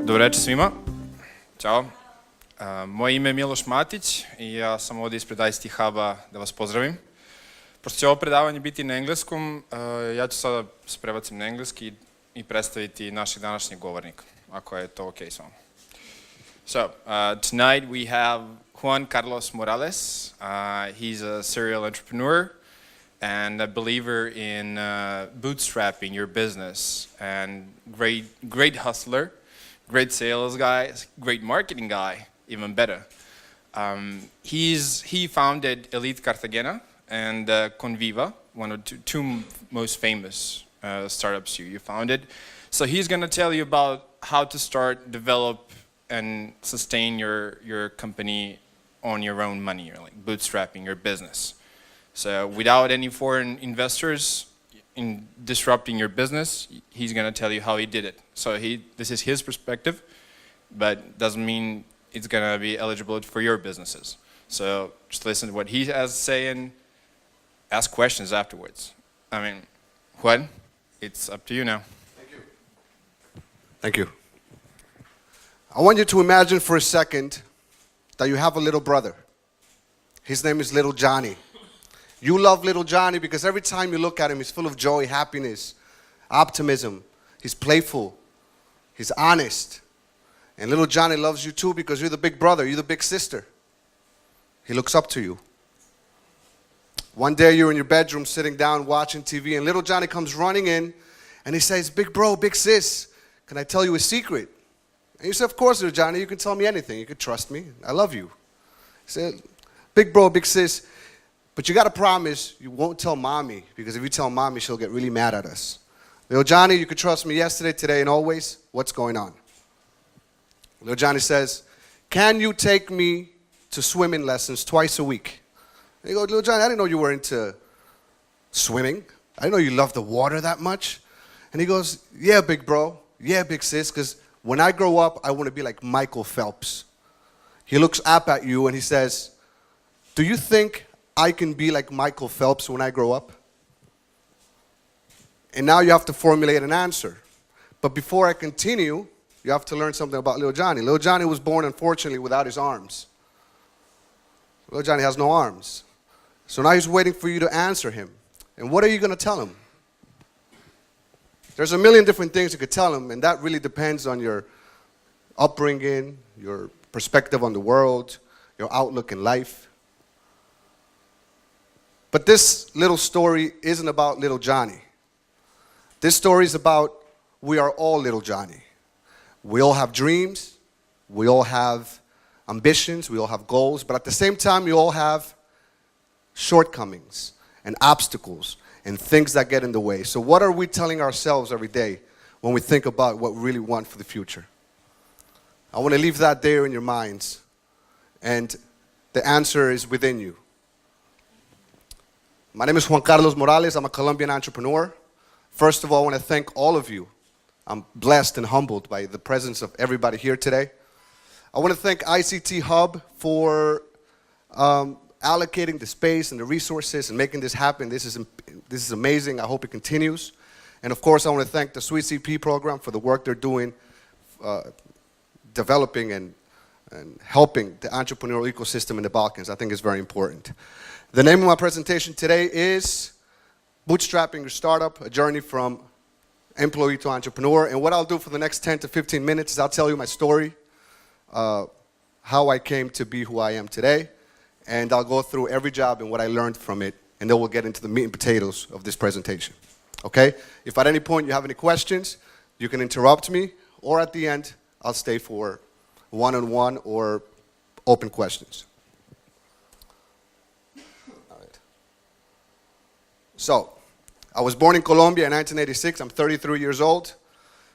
Dobro večer svima. Ćao. Moje ime je Miloš Matić i ja sam ovdje ispred ICT Huba da vas pozdravim. Pošto će ovo predavanje biti na engleskom, ja ću sada se prebacim na engleski i predstaviti našeg današnjeg govornika, ako je to okay s vama. So, tonight we have Juan Carlos Morales. He's a serial entrepreneur and a believer in bootstrapping your business, and great hustler, great sales guy, great marketing guy, even better. He founded Elite Cartagena and Coviva, one of the two most famous startups you founded. So he's going to tell you about how to start, develop, and sustain your company on your own money, or like bootstrapping your business. So without any foreign investors in disrupting your business, he's going to tell you how he did it. So this is his perspective, but doesn't mean it's going to be eligible for your businesses. So just listen to what he has to say and ask questions afterwards. I mean, Juan, it's up to you now. Thank you. Thank you. I want you to imagine for a second that you have a little brother. His name is Little Johnny. You love Little Johnny because every time you look at him, he's full of joy, happiness, optimism. He's playful. He's honest. And Little Johnny loves you too because you're the big brother, you're the big sister. He looks up to you. One day you're in your bedroom sitting down watching TV, and Little Johnny comes running in and he says, "Big bro, big sis, can I tell you a secret?" And you say, "Of course, Little Johnny, you can tell me anything. You can trust me. I love you." He said, "Big bro, big sis, but you got to promise you won't tell mommy, because if you tell mommy, she'll get really mad at us. Little Johnny, you could trust me yesterday, today, and always. What's going on?" Little Johnny says, "Can you take me to swimming lessons twice a week?" And you go, "Little Johnny, I didn't know you were into swimming. I didn't know you loved the water that much." And he goes, "Yeah, big bro. Yeah, big sis, because when I grow up, I want to be like Michael Phelps." He looks up at you and he says, "Do you think I can be like Michael Phelps when I grow up?" And now you have to formulate an answer. But before I continue, you have to learn something about Little Johnny. Little Johnny was born, unfortunately, without his arms. Little Johnny has no arms. So now he's waiting for you to answer him. And what are you going to tell him? There's a million different things you could tell him, and that really depends on your upbringing, your perspective on the world, your outlook in life. But this little story isn't about Little Johnny. This story is about we are all Little Johnny. We all have dreams, we all have ambitions, we all have goals, but at the same time, we all have shortcomings and obstacles and things that get in the way. So what are we telling ourselves every day when we think about what we really want for the future? I want to leave that there in your minds, and the answer is within you. My name is Juan Carlos Morales. I'm a Colombian entrepreneur. First of all, I want to thank all of you. I'm blessed and humbled by the presence of everybody here today. I want to thank ICT Hub for allocating the space and the resources and making this happen. This is amazing. I hope it continues. And of course, I want to thank the Sweet CP program for the work they're doing, developing and helping the entrepreneurial ecosystem in the Balkans. I think it's very important. The name of my presentation today is Bootstrapping Your Startup, a journey from employee to entrepreneur. And what I'll do for the next 10 to 15 minutes is I'll tell you my story, how I came to be who I am today, and I'll go through every job and what I learned from it, and then we'll get into the meat and potatoes of this presentation. Okay? If at any point you have any questions, you can interrupt me, or at the end, I'll stay for one-on-one or open questions. All right. So, I was born in Colombia in 1986. I'm 33 years old.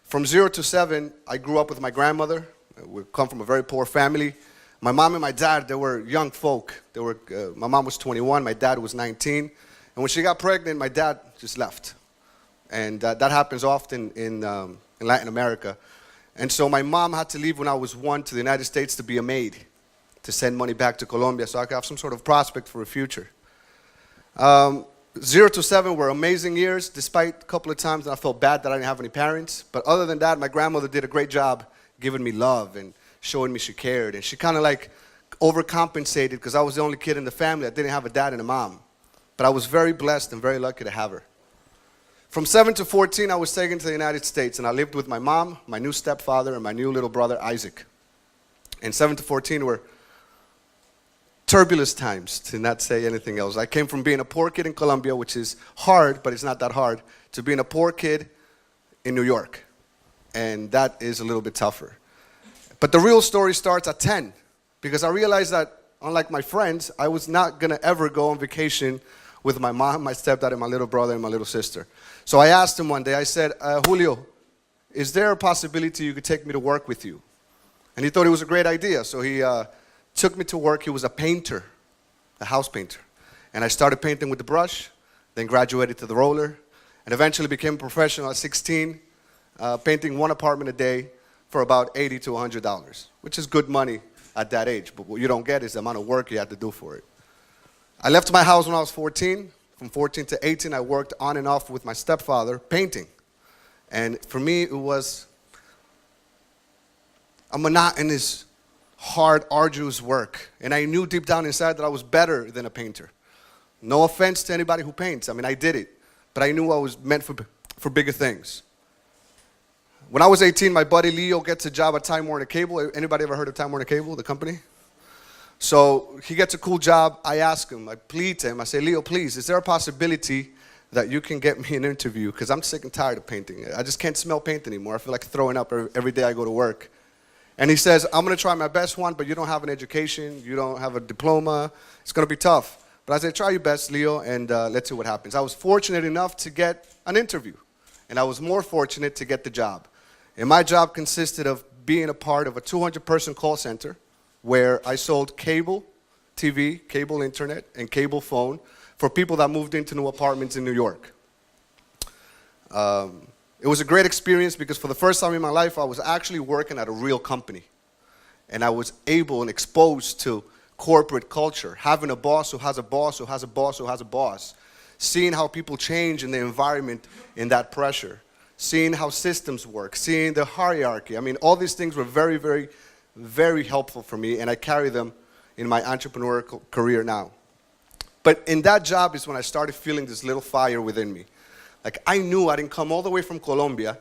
From 0 to 7, I grew up with my grandmother. We come from a very poor family. My mom and my dad, they were young folk. My mom was 21, my dad was 19. And when she got pregnant, my dad just left. And that happens often in Latin America. And so my mom had to leave when I was 1 to the United States to be a maid, to send money back to Colombia so I could have some sort of prospect for a future. 0 to 7 were amazing years, despite a couple of times that I felt bad that I didn't have any parents. But other than that, my grandmother did a great job giving me love and showing me she cared. And she kind of like overcompensated because I was the only kid in the family. I didn't have a dad and a mom. But I was very blessed and very lucky to have her. From 7 to 14, I was taken to the United States, and I lived with my mom, my new stepfather, and my new little brother, Isaac. And 7 to 14 were turbulent times, to not say anything else. I came from being a poor kid in Colombia, which is hard, but it's not that hard, to being a poor kid in New York. And that is a little bit tougher. But the real story starts at 10, because I realized that, unlike my friends, I was not going to ever go on vacation with my mom, my stepdad, and my little brother and my little sister. So I asked him one day, I said, Julio, is there a possibility you could take me to work with you? And he thought it was a great idea. So he took me to work. He was a painter, a house painter. And I started painting with the brush, then graduated to the roller, and eventually became a professional at 16, painting one apartment a day for about $80 to $100, which is good money at that age. But what you don't get is the amount of work you have to do for it. I left my house when I was 14. From 14 to 18, I worked on and off with my stepfather painting. And for me, it was a monotonous, hard, arduous work. And I knew deep down inside that I was better than a painter. No offense to anybody who paints. I mean, I did it. But I knew I was meant for bigger things. When I was 18, my buddy Leo gets a job at Time Warner Cable. Anybody ever heard of Time Warner Cable, the company? So he gets a cool job. I ask him, I plead to him. I say, Leo, please, is there a possibility that you can get me an interview? Because I'm sick and tired of painting. I just can't smell paint anymore. I feel like throwing up every day I go to work. And he says, I'm going to try my best, Juan, but you don't have an education. You don't have a diploma. It's going to be tough. But I said, try your best, Leo, and let's see what happens. I was fortunate enough to get an interview. And I was more fortunate to get the job. And my job consisted of being a part of a 200-person call center where I sold cable TV, cable internet, and cable phone for people that moved into new apartments in New York. It was a great experience because for the first time in my life, I was actually working at a real company. And I was able and exposed to corporate culture, having a boss who has a boss who has a boss who has a boss, seeing how people change in the environment in that pressure, seeing how systems work, seeing the hierarchy. I mean, all these things were very, very, very helpful for me, and I carry them in my entrepreneurial career now. But in that job is when I started feeling this little fire within me. Like, I knew I didn't come all the way from Colombia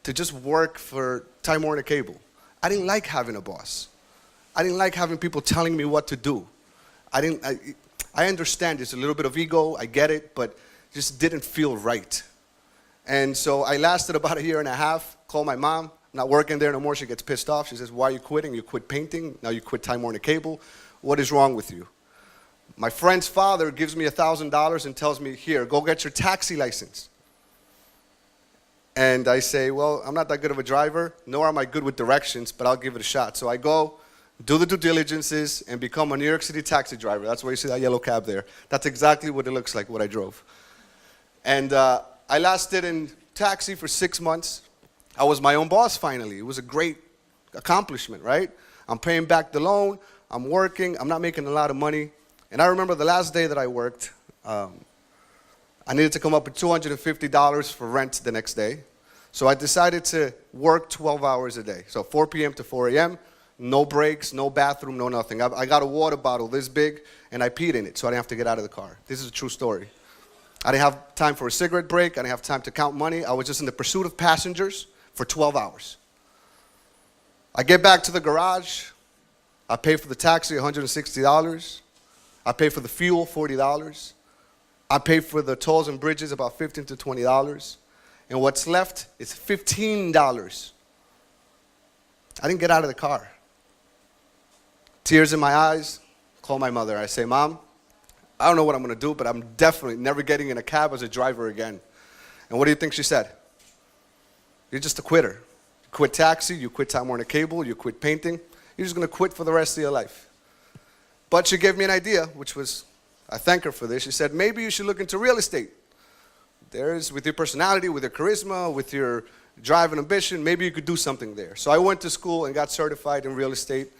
to just work for Time Warner Cable. I didn't like having a boss. I didn't like having people telling me what to do. I understand there's a little bit of ego, I get it, but it just didn't feel right. And so I lasted about 1.5 years, called my mom, not working there no more. She gets pissed off. She says, why are you quitting? You quit painting, now you quit Time Warner Cable. What is wrong with you? My friend's father gives me $1,000 and tells me, here, go get your taxi license. And I say, well, I'm not that good of a driver, nor am I good with directions, but I'll give it a shot. So I go, do the due diligences, and become a New York City taxi driver. That's where you see that yellow cab there. That's exactly what it looks like, what I drove. And I lasted in taxi for 6 months. I was my own boss finally. It was a great accomplishment, right? I'm paying back the loan. I'm working. I'm not making a lot of money. And I remember the last day that I worked, I needed to come up with $250 for rent the next day. So I decided to work 12 hours a day. So 4 p.m. to 4 a.m., no breaks, no bathroom, no nothing. I got a water bottle this big, and I peed in it so I didn't have to get out of the car. This is a true story. I didn't have time for a cigarette break. I didn't have time to count money. I was just in the pursuit of passengers for 12 hours. I get back to the garage. I pay for the taxi, $160. I pay for the fuel, $40. I pay for the tolls and bridges, about $15 to $20. And what's left is $15. I didn't get out of the car. Tears in my eyes, call my mother. I say, Mom, I don't know what I'm going to do, but I'm definitely never getting in a cab as a driver again. And what do you think she said? You're just a quitter. You quit taxi, you quit Time Warner Cable, you quit painting. You're just going to quit for the rest of your life. But she gave me an idea, which was, I thank her for this. She said, maybe you should look into real estate. With your personality, with your charisma, with your drive and ambition, maybe you could do something there. So I went to school and got certified in real estate,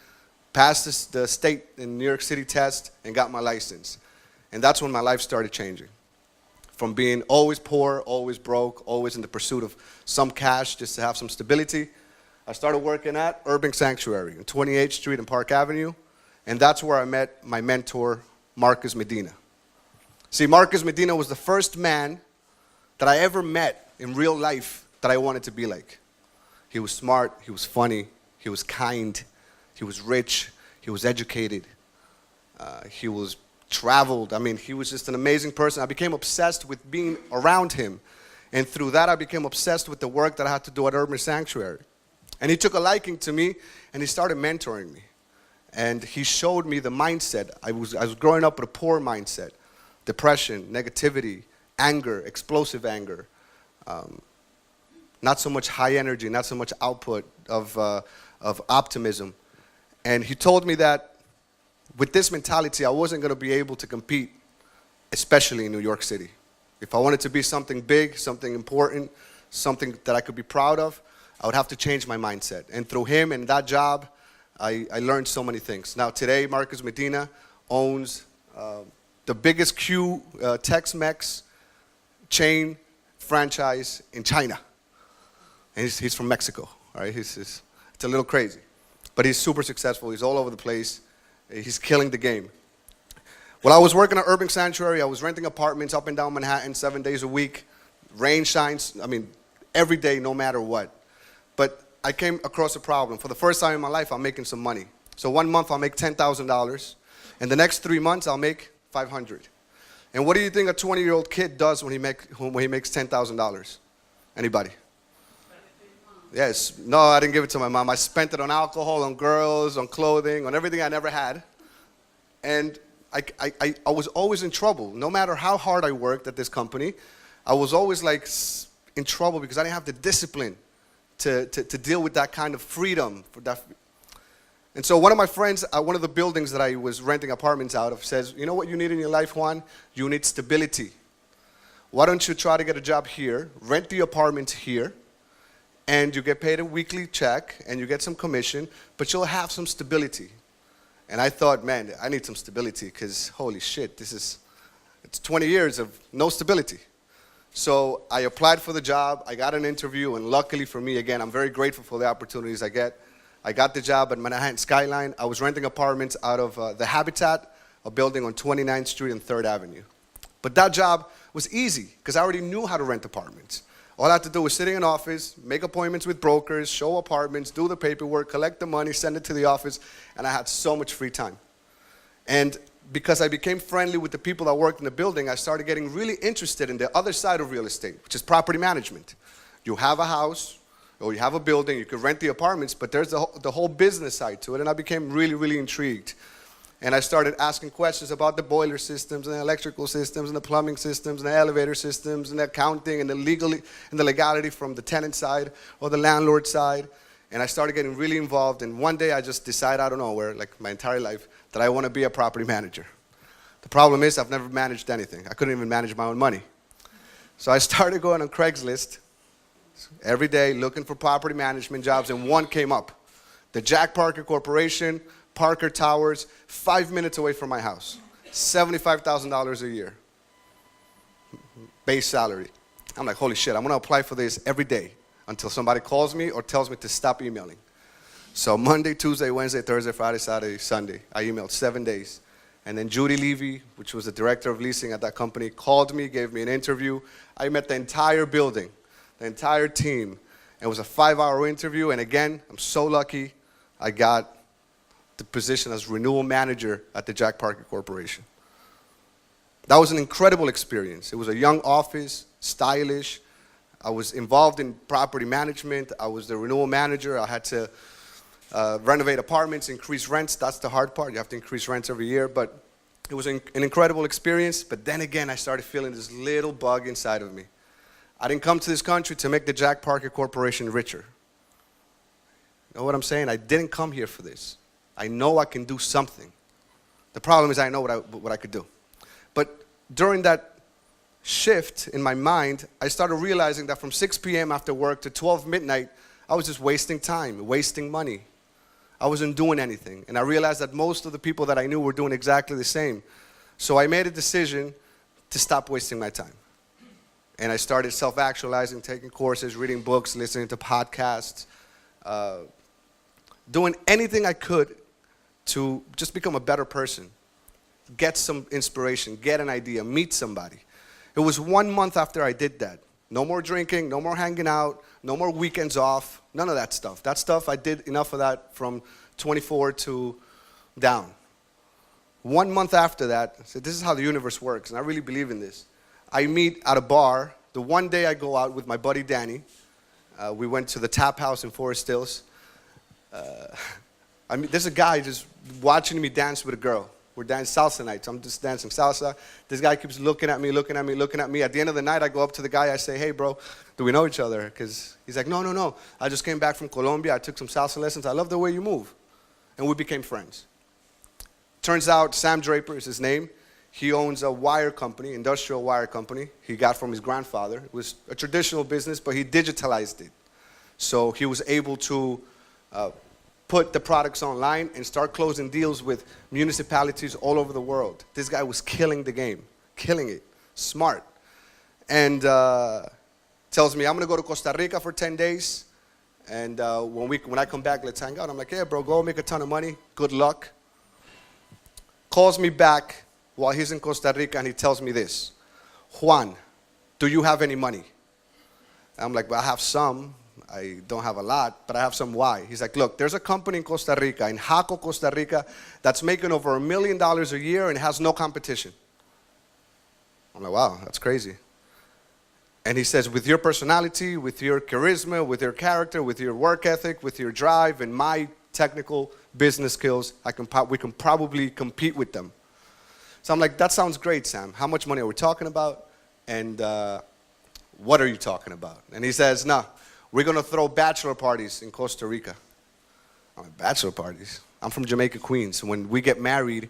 passed the state in New York City test, and got my license. And that's when my life started changing. From being always poor, always broke, always in the pursuit of some cash just to have some stability, I started working at Urban Sanctuary on 28th Street and Park Avenue, and that's where I met my mentor, Marcus Medina. See, Marcus Medina was the first man that I ever met in real life that I wanted to be like. He was smart, he was funny, he was kind, he was rich, he was educated, he was traveled. I mean, he was just an amazing person. I became obsessed with being around him. And through that, I became obsessed with the work that I had to do at Urban Sanctuary. And he took a liking to me, and he started mentoring me. And he showed me the mindset. I was growing up with a poor mindset. Depression, negativity, anger, explosive anger. Not so much high energy, not so much output of optimism. And he told me that with this mentality, I wasn't going to be able to compete, especially in New York City. If I wanted to be something big, something important, something that I could be proud of, I would have to change my mindset. And through him and that job, I learned so many things. Now today, Marcus Medina owns the biggest Tex-Mex chain franchise in China. And he's from Mexico, all right? It's a little crazy. But he's super successful. He's all over the place. He's killing the game. While I was working at Urban Sanctuary, I was renting apartments up and down Manhattan 7 days a week. Rain shines, I mean, every day, no matter what. But I came across a problem. For the first time in my life, I'm making some money. So 1 month, I'll make $10,000. And the next 3 months, I'll make $500. And what do you think a 20-year-old kid does when he makes $10,000? Anybody? Yes. No, I didn't give it to my mom. I spent it on alcohol, on girls, on clothing, on everything I never had. And I was always in trouble. No matter how hard I worked at this company, I was always like in trouble because I didn't have the discipline to deal with that kind of freedom. And so one of my friends at one of the buildings that I was renting apartments out of says, you know what you need in your life, Juan? You need stability. Why don't you try to get a job here, rent the apartment here, and you get paid a weekly check, and you get some commission, but you'll have some stability. And I thought, man, I need some stability because, holy shit, it's 20 years of no stability. So I applied for the job, I got an interview, and luckily for me, again, I'm very grateful for the opportunities I get. I got the job at Manhattan Skyline. I was renting apartments out of the Habitat, a building on 29th Street and 3rd Avenue. But that job was easy because I already knew how to rent apartments. All I had to do was sit in an office, make appointments with brokers, show apartments, do the paperwork, collect the money, send it to the office, and I had so much free time. And because I became friendly with the people that worked in the building, I started getting really interested in the other side of real estate, which is property management. You have a house, or you have a building, you could rent the apartments, but there's the whole business side to it, and I became really, really intrigued. And I started asking questions about the boiler systems and the electrical systems and the plumbing systems and the elevator systems and the accounting and the legality from the tenant side or the landlord side. And I started getting really involved. And one day I just decided out of nowhere, like my entire life, that I want to be a property manager. The problem is I've never managed anything. I couldn't even manage my own money. So I started going on Craigslist every day looking for property management jobs, and one came up. The Jack Parker Corporation, Parker Towers, 5 minutes away from my house. $75,000 a year. Base salary. I'm like, holy shit, I'm going to apply for this every day until somebody calls me or tells me to stop emailing. So Monday, Tuesday, Wednesday, Thursday, Friday, Saturday, Sunday, I emailed 7 days. And then Judy Levy, which was the director of leasing at that company, called me, gave me an interview. I met the entire building, the entire team. It was a 5-hour interview, and again, I'm so lucky I got the position as renewal manager at the Jack Parker Corporation. That was an incredible experience. It was a young office, stylish. I was involved in property management. I was the renewal manager. I had to renovate apartments, increase rents. That's the hard part. You have to increase rents every year. But it was an incredible experience. But then again, I started feeling this little bug inside of me. I didn't come to this country to make the Jack Parker Corporation richer. You know what I'm saying? I didn't come here for this. I know I can do something. The problem is I know what I could do. But during that shift in my mind, I started realizing that from 6 p.m. after work to 12 midnight, I was just wasting time, wasting money. I wasn't doing anything. And I realized that most of the people that I knew were doing exactly the same. So I made a decision to stop wasting my time. And I started self-actualizing, taking courses, reading books, listening to podcasts, doing anything I could to just become a better person, get some inspiration, get an idea, meet somebody. It was 1 month after I did that. No more drinking, no more hanging out, no more weekends off, none of that stuff. That stuff, I did enough of that from 24 to down. 1 month after that, I said, this is how the universe works, and I really believe in this. I meet at a bar. The one day I go out with my buddy Danny. We went to the Tap House in Forest Hills. There's a guy just watching me dance with a girl. We're dancing salsa nights. I'm just dancing salsa. This guy keeps looking at me, looking at me, looking at me. At the end of the night, I go up to the guy. I say, hey, bro, do we know each other? Because he's like, no. I just came back from Colombia. I took some salsa lessons. I love the way you move. And we became friends. Turns out Sam Draper is his name. He owns a wire company, industrial wire company, he got from his grandfather. It was a traditional business, but he digitalized it. So he was able to put the products online and start closing deals with municipalities all over the world. This guy was killing the game, killing it, smart. And tells me, I'm going to go to Costa Rica for 10 days. And when I come back, let's hang out. I'm like, yeah, bro, go make a ton of money. Good luck. Calls me back while he's in Costa Rica, and he tells me this. Juan, do you have any money? I'm like, well, I have some. I don't have a lot, but I have some. Why? He's like, look, there's a company in Costa Rica, in Kako, Costa Rica, that's making over $1 million a year and has no competition. I'm like, wow, that's crazy. And he says, with your personality, with your charisma, with your character, with your work ethic, with your drive, and my technical business skills, we can probably compete with them. So I'm like, that sounds great, Sam. How much money are we talking about? And what are you talking about? And he says, no, we're going to throw bachelor parties in Costa Rica. I'm like, bachelor parties? I'm from Jamaica, Queens. When we get married,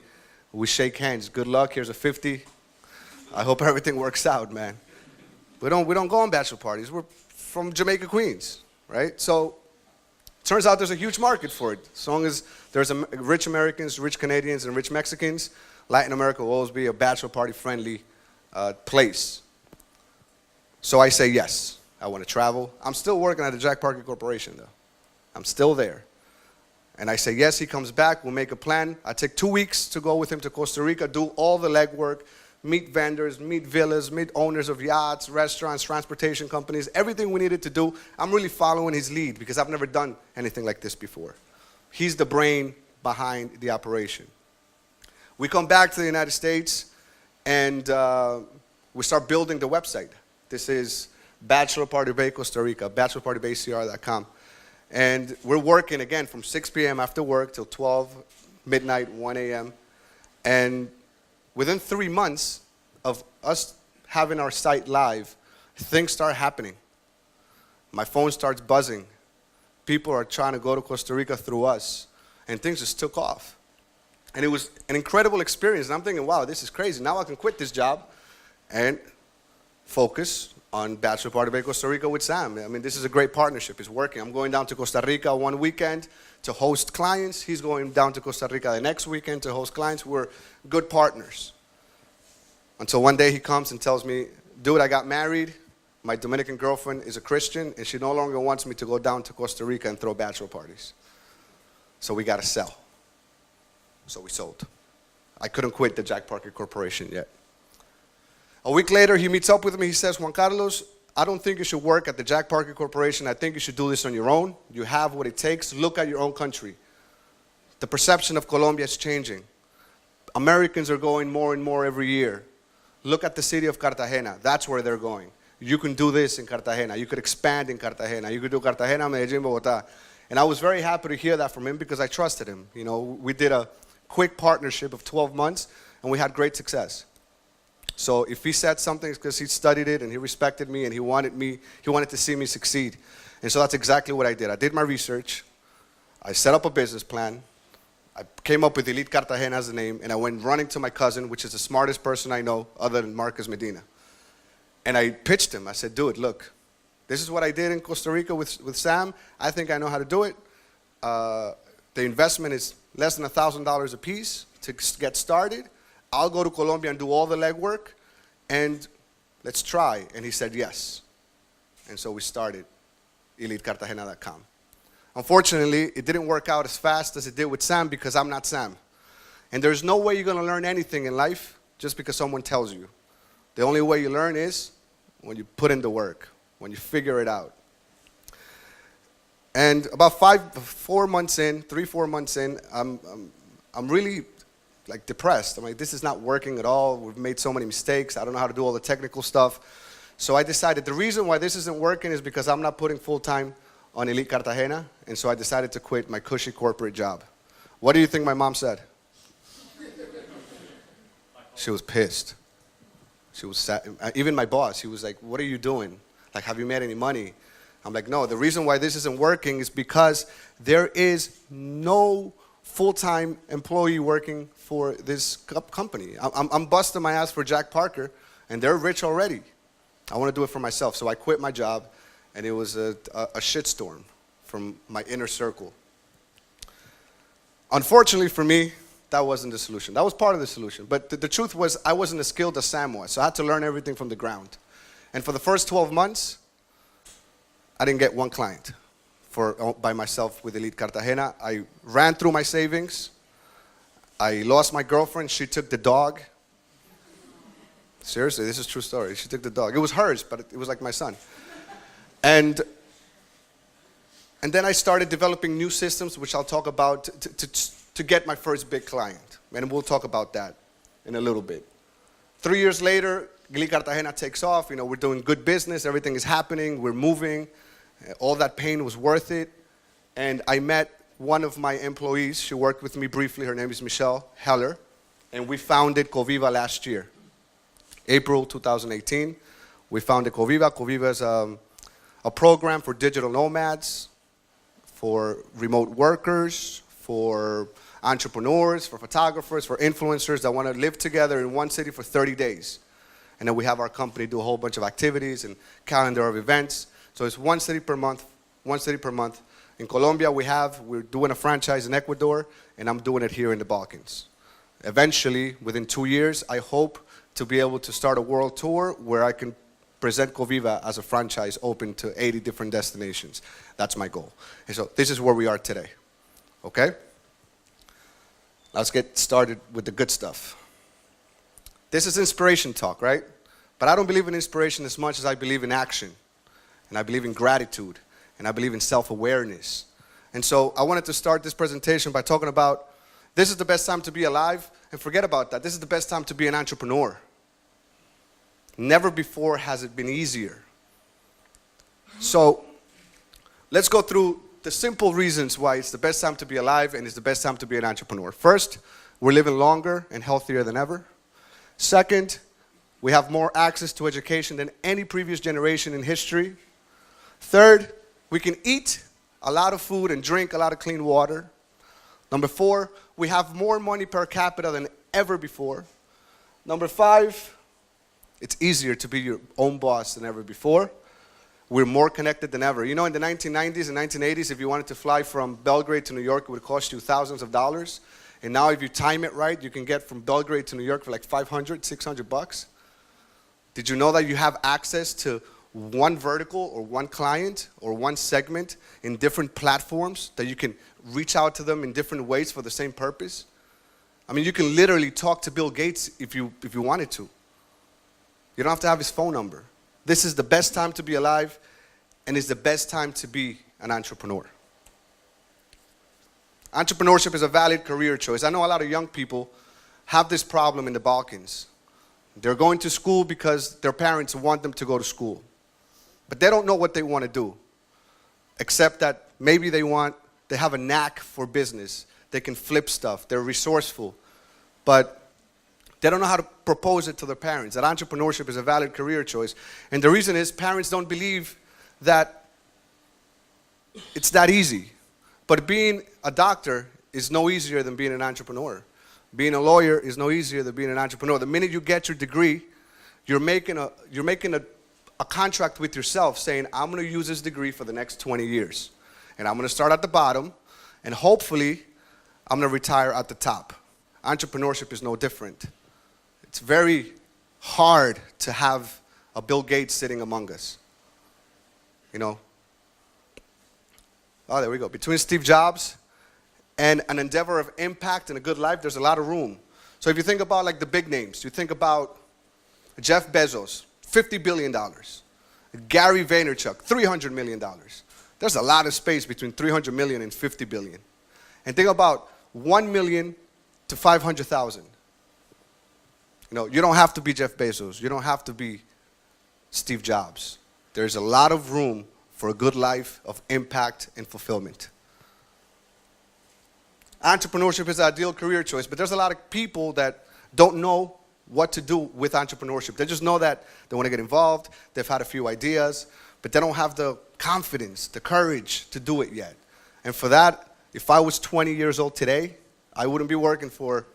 we shake hands. Good luck, here's a 50. I hope everything works out, man. We don't go on bachelor parties. We're from Jamaica, Queens, right? So turns out there's a huge market for it. As long as there's rich Americans, rich Canadians, and rich Mexicans, Latin America will always be a bachelor party friendly place. So I say yes, I want to travel. I'm still working at the Jack Parker Corporation though. I'm still there. And I say yes, he comes back, we'll make a plan. I take 2 weeks to go with him to Costa Rica, do all the legwork, meet vendors, meet villas, meet owners of yachts, restaurants, transportation companies, everything we needed to do. I'm really following his lead because I've never done anything like this before. He's the brain behind the operation. We come back to the United States and we start building the website. This is Bachelor Party Bay Costa Rica, bachelorpartybaycr.com. And we're working again from 6 p.m. after work till 12, midnight, 1 a.m. And within 3 months of us having our site live, things start happening. My phone starts buzzing. People are trying to go to Costa Rica through us. And things just took off. And it was an incredible experience. And I'm thinking, wow, this is crazy. Now I can quit this job and focus on Bachelor Party Bay Costa Rica with Sam. I mean, this is a great partnership. It's working. I'm going down to Costa Rica one weekend to host clients. He's going down to Costa Rica the next weekend to host clients. We're good partners. Until one day he comes and tells me, dude, I got married. My Dominican girlfriend is a Christian, and she no longer wants me to go down to Costa Rica and throw bachelor parties. So we got to sell. So we sold. I couldn't quit the Jack Parker Corporation yet. A week later, he meets up with me. He says, Juan Carlos, I don't think you should work at the Jack Parker Corporation. I think you should do this on your own. You have what it takes. Look at your own country. The perception of Colombia is changing. Americans are going more and more every year. Look at the city of Cartagena. That's where they're going. You can do this in Cartagena. You could expand in Cartagena. You could do Cartagena, Medellín, Bogotá. And I was very happy to hear that from him because I trusted him. You know, we did a quick partnership of 12 months, and we had great success. So if he said something, it's because he studied it and he respected me and he wanted to see me succeed. And so that's exactly what I did. I did my research. I set up a business plan. I came up with Elite Cartagena as the name, and I went running to my cousin, which is the smartest person I know other than Marcus Medina. And I pitched him. I said, dude, look, this is what I did in Costa Rica with Sam. I think I know how to do it. The investment is less than $1,000 a piece to get started. I'll go to Colombia and do all the legwork, and let's try. And he said yes. And so we started EliteCartagena.com. Unfortunately, it didn't work out as fast as it did with Sam because I'm not Sam. And there's no way you're going to learn anything in life just because someone tells you. The only way you learn is when you put in the work, when you figure it out. And about 4 months in, 3-4 months in, I'm really like depressed. I'm like, this is not working at all. We've made so many mistakes. I don't know how to do all the technical stuff. So I decided the reason why this isn't working is because I'm not putting full time on Elite Cartagena. And so I decided to quit my cushy corporate job. What do you think my mom said? She was pissed. She was sad. Even my boss, he was like, what are you doing? Like, have you made any money? I'm like, no, the reason why this isn't working is because there is no full-time employee working for this company. I'm busting my ass for Jack Parker, and they're rich already. I want to do it for myself. So I quit my job, and it was a shitstorm from my inner circle. Unfortunately for me, that wasn't the solution. That was part of the solution. But the truth was I wasn't as skilled as Sam was, so I had to learn everything from the ground. And for the first 12 months, I didn't get one client by myself with Elite Cartagena. I ran through my savings. I lost my girlfriend. She took the dog. Seriously, this is a true story. She took the dog. It was hers, but it was like my son. And then I started developing new systems, which I'll talk about, to get my first big client. And we'll talk about that in a little bit. 3 years later, Elite Cartagena takes off. You know, we're doing good business. Everything is happening. We're moving. All that pain was worth it. And I met one of my employees. She worked with me briefly. Her name is Michelle Heller. And we founded Coviva last year. April 2018, we founded Coviva. Coviva is a program for digital nomads, for remote workers, for entrepreneurs, for photographers, for influencers that want to live together in one city for 30 days. And then we have our company do a whole bunch of activities and calendar of events. So it's one city per month, one city per month. In Colombia, we're doing a franchise in Ecuador, and I'm doing it here in the Balkans. Eventually, within 2 years, I hope to be able to start a world tour where I can present Coviva as a franchise open to 80 different destinations. That's my goal. And so this is where we are today. Okay? Let's get started with the good stuff. This is inspiration talk, right? But I don't believe in inspiration as much as I believe in action. And I believe in gratitude. And I believe in self-awareness. And so I wanted to start this presentation by talking about this is the best time to be alive. And forget about that. This is the best time to be an entrepreneur. Never before has it been easier. So let's go through the simple reasons why it's the best time to be alive and it's the best time to be an entrepreneur. First, we're living longer and healthier than ever. Second, we have more access to education than any previous generation in history. Third, we can eat a lot of food and drink a lot of clean water. Number 4, we have more money per capita than ever before. Number 5, it's easier to be your own boss than ever before. We're more connected than ever. You know, in the 1990s and 1980s, if you wanted to fly from Belgrade to New York, it would cost you thousands of dollars. And now if you time it right, you can get from Belgrade to New York for like 500, 600 bucks. Did you know that you have access to one vertical or one client or one segment in different platforms that you can reach out to them in different ways for the same purpose? I mean, you can literally talk to Bill Gates if you wanted to. You don't have to have his phone number. This is the best time to be alive, and it's the best time to be an entrepreneur. Entrepreneurship is a valid career choice. I know a lot of young people have this problem in the Balkans. They're going to school because their parents want them to go to school. But they don't know what they want to do, except that maybe they have a knack for business. They can flip stuff. They're resourceful. But they don't know how to propose it to their parents. That entrepreneurship is a valid career choice. And the reason is parents don't believe that it's that easy. But being a doctor is no easier than being an entrepreneur. Being a lawyer is no easier than being an entrepreneur. The minute you get your degree, you're making a contract with yourself saying, I'm going to use this degree for the next 20 years. And I'm going to start at the bottom, and hopefully I'm going to retire at the top. Entrepreneurship is no different. It's very hard to have a Bill Gates sitting among us. You know, Oh, there we go. Between Steve Jobs and an endeavor of impact and a good life, there's a lot of room. So if you think about like the big names, you think about Jeff Bezos, $50 billion. Gary Vaynerchuk, $300 million. There's a lot of space between 300 million and 50 billion. And think about 1 million to 500,000. You know, you don't have to be Jeff Bezos. You don't have to be Steve Jobs. There's a lot of room for a good life of impact and fulfillment. Entrepreneurship is the ideal career choice, but there's a lot of people that don't know what to do with entrepreneurship. They just know that they want to get involved, they've had a few ideas, but they don't have the confidence, the courage to do it yet. And for that, if I was 20 years old today, I wouldn't be working for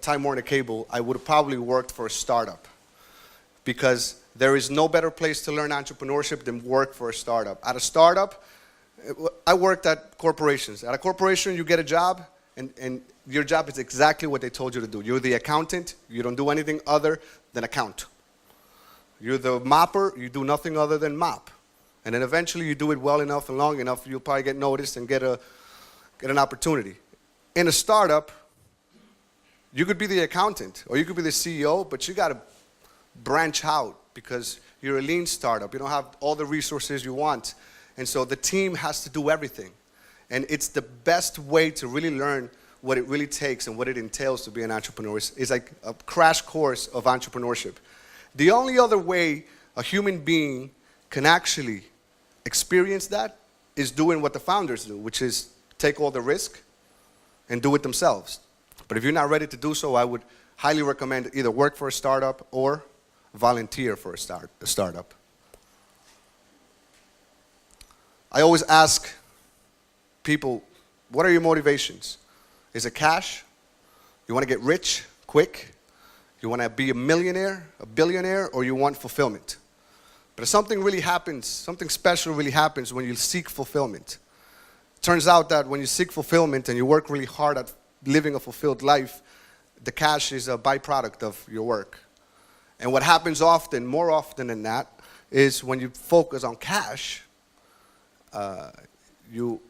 Time Warner Cable. I would have probably worked for a startup, because there is no better place to learn entrepreneurship than work for a startup. At a startup, I worked at corporations. At a corporation, you get a job, and your job is exactly what they told you to do. You're the accountant. You don't do anything other than account. You're the mopper. You do nothing other than mop. And then eventually you do it well enough and long enough, you'll probably get noticed and get an opportunity. In a startup, you could be the accountant or you could be the CEO, but you got to branch out because you're a lean startup. You don't have all the resources you want. And so the team has to do everything. And it's the best way to really learn what it really takes and what it entails to be an entrepreneur. It's like a crash course of entrepreneurship. The only other way a human being can actually experience that is doing what the founders do, which is take all the risk and do it themselves. But if you're not ready to do so, I would highly recommend either work for a startup or volunteer for a startup. I always ask people, what are your motivations? Is it cash? You want to get rich quick? You want to be a millionaire, a billionaire, or you want fulfillment? But if something really happens, something special really happens when you seek fulfillment. It turns out that when you seek fulfillment and you work really hard at living a fulfilled life, the cash is a byproduct of your work. And what happens often, more often than that, is when you focus on cash, you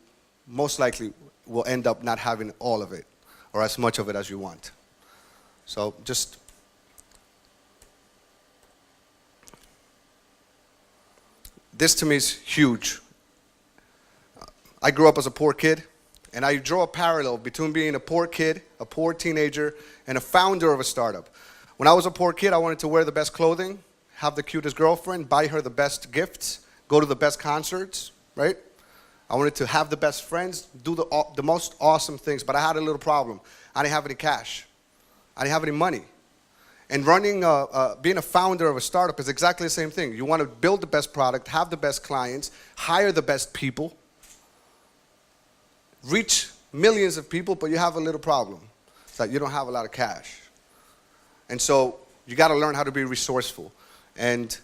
most likely will end up not having all of it or as much of it as you want. So just this to me is huge. I grew up as a poor kid, and I draw a parallel between being a poor kid, a poor teenager, and a founder of a startup. When I was a poor kid, I wanted to wear the best clothing, have the cutest girlfriend, buy her the best gifts, go to the best concerts, right? I wanted to have the best friends, do the most awesome things, but I had a little problem. I didn't have any cash. I didn't have any money. And being a founder of a startup is exactly the same thing. You want to build the best product, have the best clients, hire the best people, reach millions of people, but you have a little problem. It's like you don't have a lot of cash. And so you got to learn how to be resourceful. And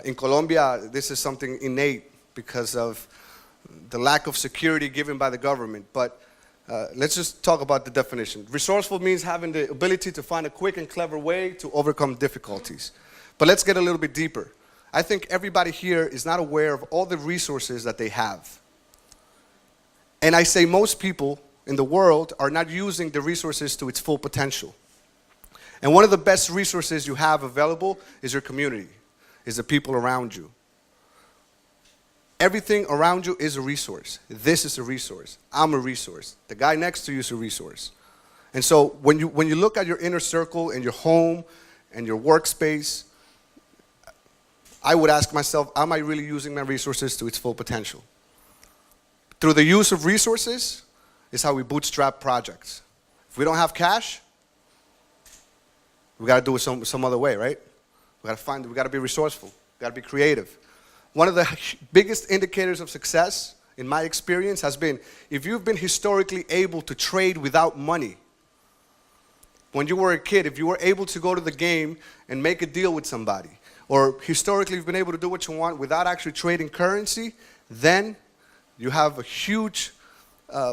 in Colombia, this is something innate because of the lack of security given by the government. But let's just talk about the definition. Resourceful means having the ability to find a quick and clever way to overcome difficulties. But let's get a little bit deeper. I think everybody here is not aware of all the resources that they have. And I say most people in the world are not using the resources to its full potential. And one of the best resources you have available is your community, is the people around you. Everything around you is a resource. This is a resource. I'm a resource. The guy next to you is a resource. And so when you look at your inner circle and your home and your workspace, I would ask myself, am I really using my resources to its full potential? Through the use of resources is how we bootstrap projects. If we don't have cash, we got to do it some other way, right? We got to be resourceful. We got to be creative. One of the biggest indicators of success, in my experience, has been if you've been historically able to trade without money. When you were a kid, if you were able to go to the game and make a deal with somebody, or historically you've been able to do what you want without actually trading currency, then you have a huge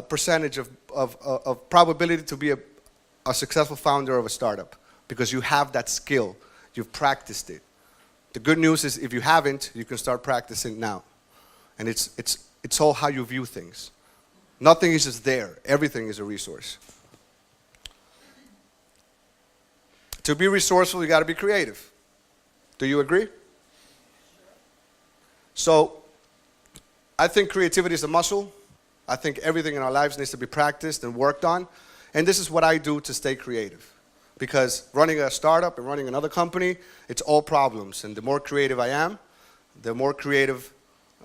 percentage of probability to be a successful founder of a startup because you have that skill. You've practiced it. The good news is if you haven't, you can start practicing now. And it's It's all how you view things. Nothing is just there. Everything is a resource. To be resourceful, you got to be creative. Do you agree? So, I think creativity is a muscle. I think everything in our lives needs to be practiced and worked on. And this is what I do to stay creative. Because running a startup and running another company, it's all problems. And the more creative I am, the more creative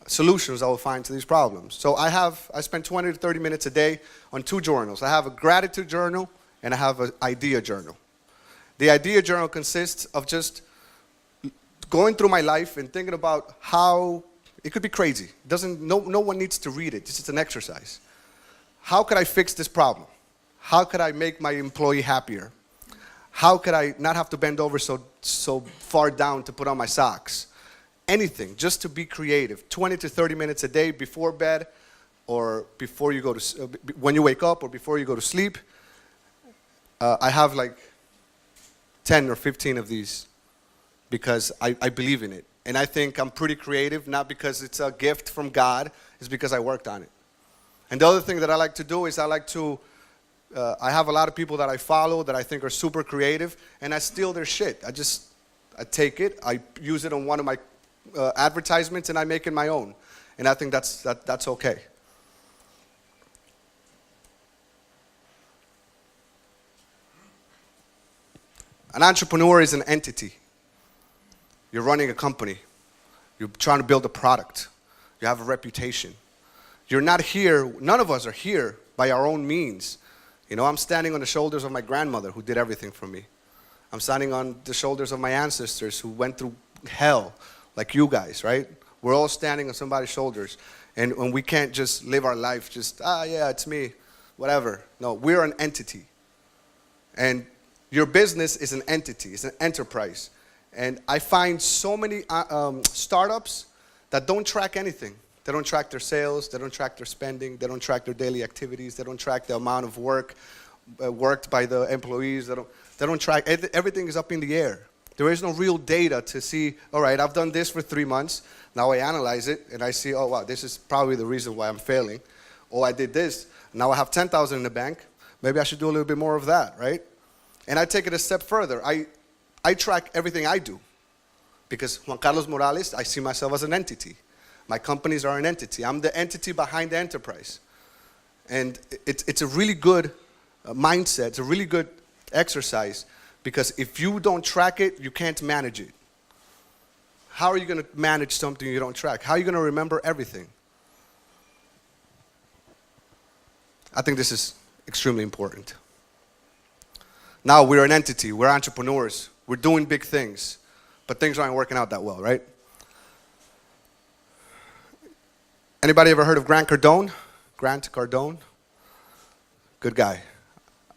solutions I will find to these problems. So I spend 20 to 30 minutes a day on 2 journals. I have a gratitude journal and I have an idea journal. The idea journal consists of just going through my life and thinking about how it could be crazy. No one needs to read it. It's just an exercise. How could I fix this problem? How could I make my employee happier? How could I not have to bend over so far down to put on my socks? Anything, just to be creative. 20 to 30 minutes a day before bed, or before you go to when you wake up, or before you go to sleep. I have like 10 or 15 of these because I believe in it. And I think I'm pretty creative, not because it's a gift from God, it's because I worked on it. And the other thing that I like to do is I have a lot of people that I follow that I think are super creative, and I steal their shit. I take it, I use it on one of my advertisements, and I make it my own. And I think that's okay. An entrepreneur is an entity. You're running a company. You're trying to build a product. You have a reputation. You're not here, none of us are here by our own means. You know, I'm standing on the shoulders of my grandmother who did everything for me. I'm standing on the shoulders of my ancestors who went through hell, like you guys, right? We're all standing on somebody's shoulders. And we can't just live our life just, yeah, it's me, whatever. No, we're an entity. And your business is an entity, it's an enterprise. And I find so many startups that don't track anything. They don't track their sales, they don't track their spending, they don't track their daily activities, they don't track the amount of work worked by the employees, they don't track, everything is up in the air. There is no real data to see, all right, I've done this for 3 months, now I analyze it and I see, oh wow, this is probably the reason why I'm failing. Oh, I did this, now I have 10,000 in the bank, maybe I should do a little bit more of that, right? And I take it a step further. I track everything I do because Juan Carlos Morales, I see myself as an entity. My companies are an entity. I'm the entity behind the enterprise. And it's a really good mindset. It's a really good exercise because if you don't track it, you can't manage it. How are you going to manage something you don't track? How are you going to remember everything? I think this is extremely important. Now we're an entity. We're entrepreneurs. We're doing big things. But things aren't working out that well, right? Anybody ever heard of Grant Cardone? Grant Cardone? Good guy.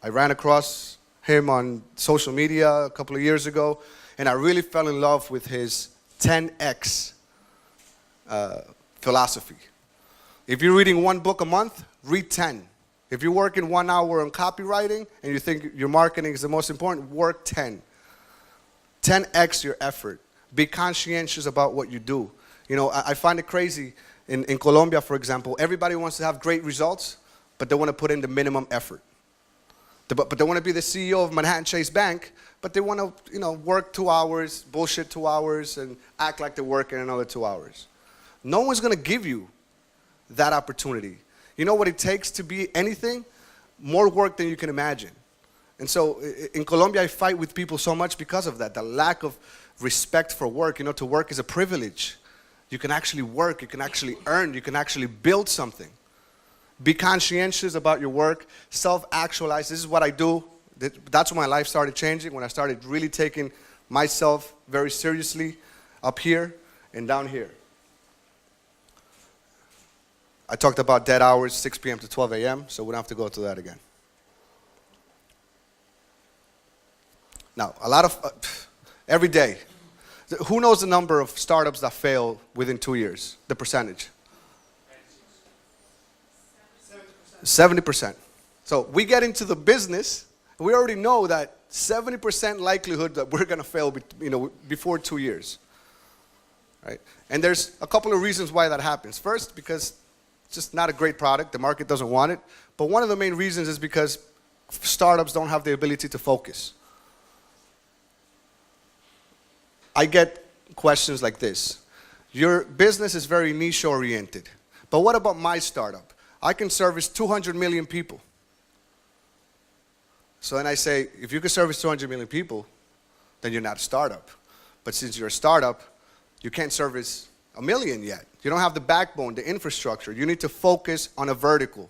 I ran across him on social media a couple of years ago, and I really fell in love with his 10x philosophy. If you're reading 1 book a month, read 10. If you're working 1 hour on copywriting and you think your marketing is the most important, work 10. 10x your effort. Be conscientious about what you do. You know, I find it crazy. In Colombia, for example, everybody wants to have great results, but they want to put in the minimum effort. But they want to be the CEO of Manhattan Chase Bank, but they want to, work 2 hours, bullshit 2 hours, and act like they're working another 2 hours. No one's going to give you that opportunity. You know what it takes to be anything? More work than you can imagine. And so in Colombia, I fight with people so much because of that, the lack of respect for work. To work is a privilege. You can actually work, you can actually earn, you can actually build something. Be conscientious about your work, self-actualize. This is what I do. That's when my life started changing, when I started really taking myself very seriously up here and down here. I talked about dead hours, 6 p.m. to 12 a.m., so we don't have to go through that again. Now, every day, who knows the number of startups that fail within 2 years? The percentage? 70%. So we get into the business, and we already know that 70% likelihood that we're going to fail before 2 years. Right? And there's a couple of reasons why that happens. First, because It's just not a great product. The market doesn't want it. But one of the main reasons is because startups don't have the ability to focus. I get questions like this. Your business is very niche-oriented. But what about my startup? I can service 200 million people. So then I say, if you can service 200 million people, then you're not a startup. But since you're a startup, you can't service 1 million yet. You don't have the backbone, the infrastructure. You need to focus on a vertical.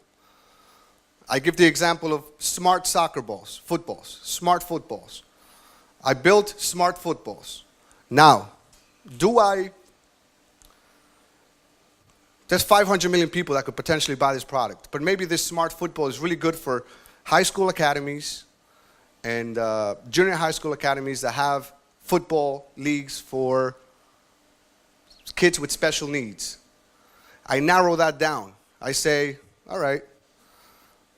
I give the example of smart soccer balls, footballs, smart footballs. I built smart footballs. Now, there's 500 million people that could potentially buy this product, but maybe this smart football is really good for high school academies and junior high school academies that have football leagues for kids with special needs. I narrow that down. I say, all right,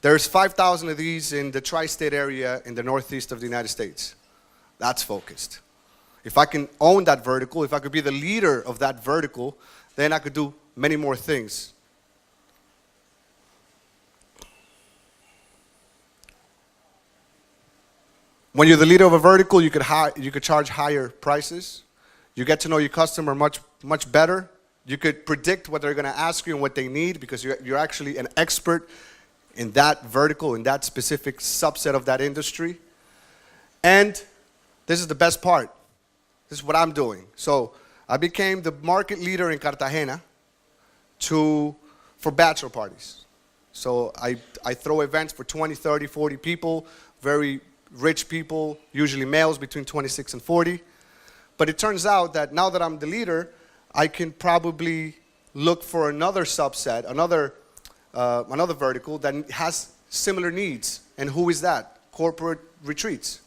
there's 5,000 of these in the tri-state area in the northeast of the United States. That's focused. If I can own that vertical, if I could be the leader of that vertical, then I could do many more things. When you're the leader of a vertical, you could charge higher prices. You get to know your customer much better. You could predict what they're going to ask you and what they need because you're actually an expert in that vertical, in that specific subset of that industry. And this is the best part. This is what I'm doing. So I became the market leader in Cartagena for bachelor parties. So I throw events for 20, 30, 40 people, very rich people, usually males between 26 and 40. But it turns out that now that I'm the leader, I can probably look for another subset, another vertical that has similar needs. And who is that? Corporate retreats.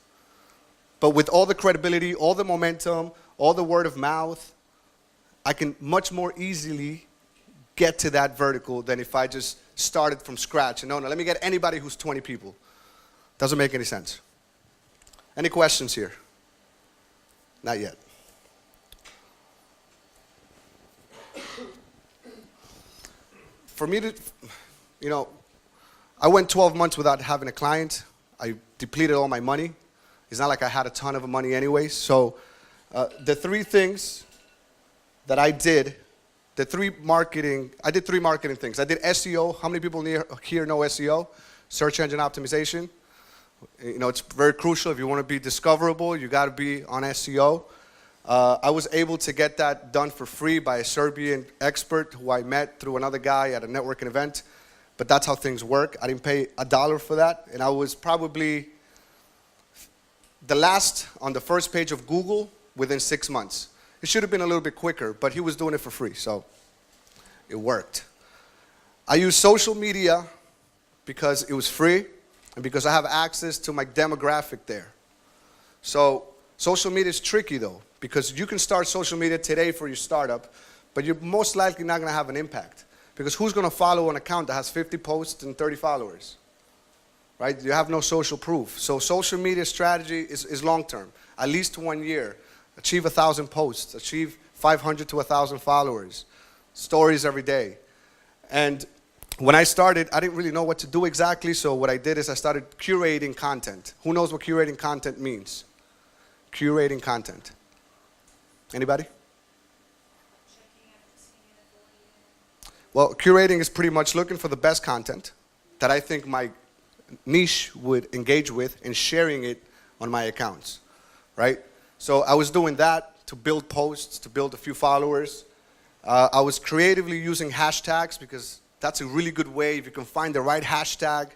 But with all the credibility, all the momentum, all the word of mouth, I can much more easily get to that vertical than if I just started from scratch. And no, let me get anybody who's 20 people. Doesn't make any sense. Any questions here? Not yet. For me to, I went 12 months without having a client. I depleted all my money. It's not like I had a ton of money anyway. So the three things that I did, I did three marketing things. I did SEO. How many people here know SEO? Search engine optimization. It's very crucial. If you want to be discoverable, you got to be on SEO. I was able to get that done for free by a Serbian expert who I met through another guy at a networking event. But that's how things work. I didn't pay $1 for that. And I was probably the last on the first page of Google within 6 months. It should have been a little bit quicker, but he was doing it for free, so it worked. I use social media because it was free and because I have access to my demographic there. So social media is tricky though, because you can start social media today for your startup, but you're most likely not going to have an impact. Because who's going to follow an account that has 50 posts and 30 followers? Right? You have no social proof. So social media strategy is long-term, at least 1 year. Achieve 1,000 posts, achieve 500 to 1,000 followers, stories every day. And when I started, I didn't really know what to do exactly, so what I did is I started curating content. Who knows what curating content means? Curating content. Anybody? Well, curating is pretty much looking for the best content that I think my niche would engage with and sharing it on my accounts, right? So I was doing that to build posts, to build a few followers. I was creatively using hashtags because that's a really good way. If you can find the right hashtag,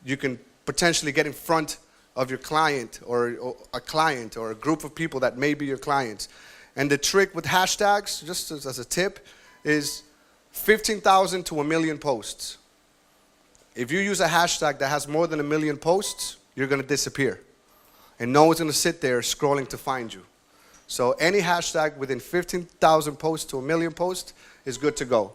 you can potentially get in front of your client or a group of people that may be your clients. And the trick with hashtags, just as a tip, is 15,000 to 1 million posts. If you use a hashtag that has more than 1 million posts, you're going to disappear. And no one's going to sit there scrolling to find you. So any hashtag within 15,000 posts to 1 million posts is good to go.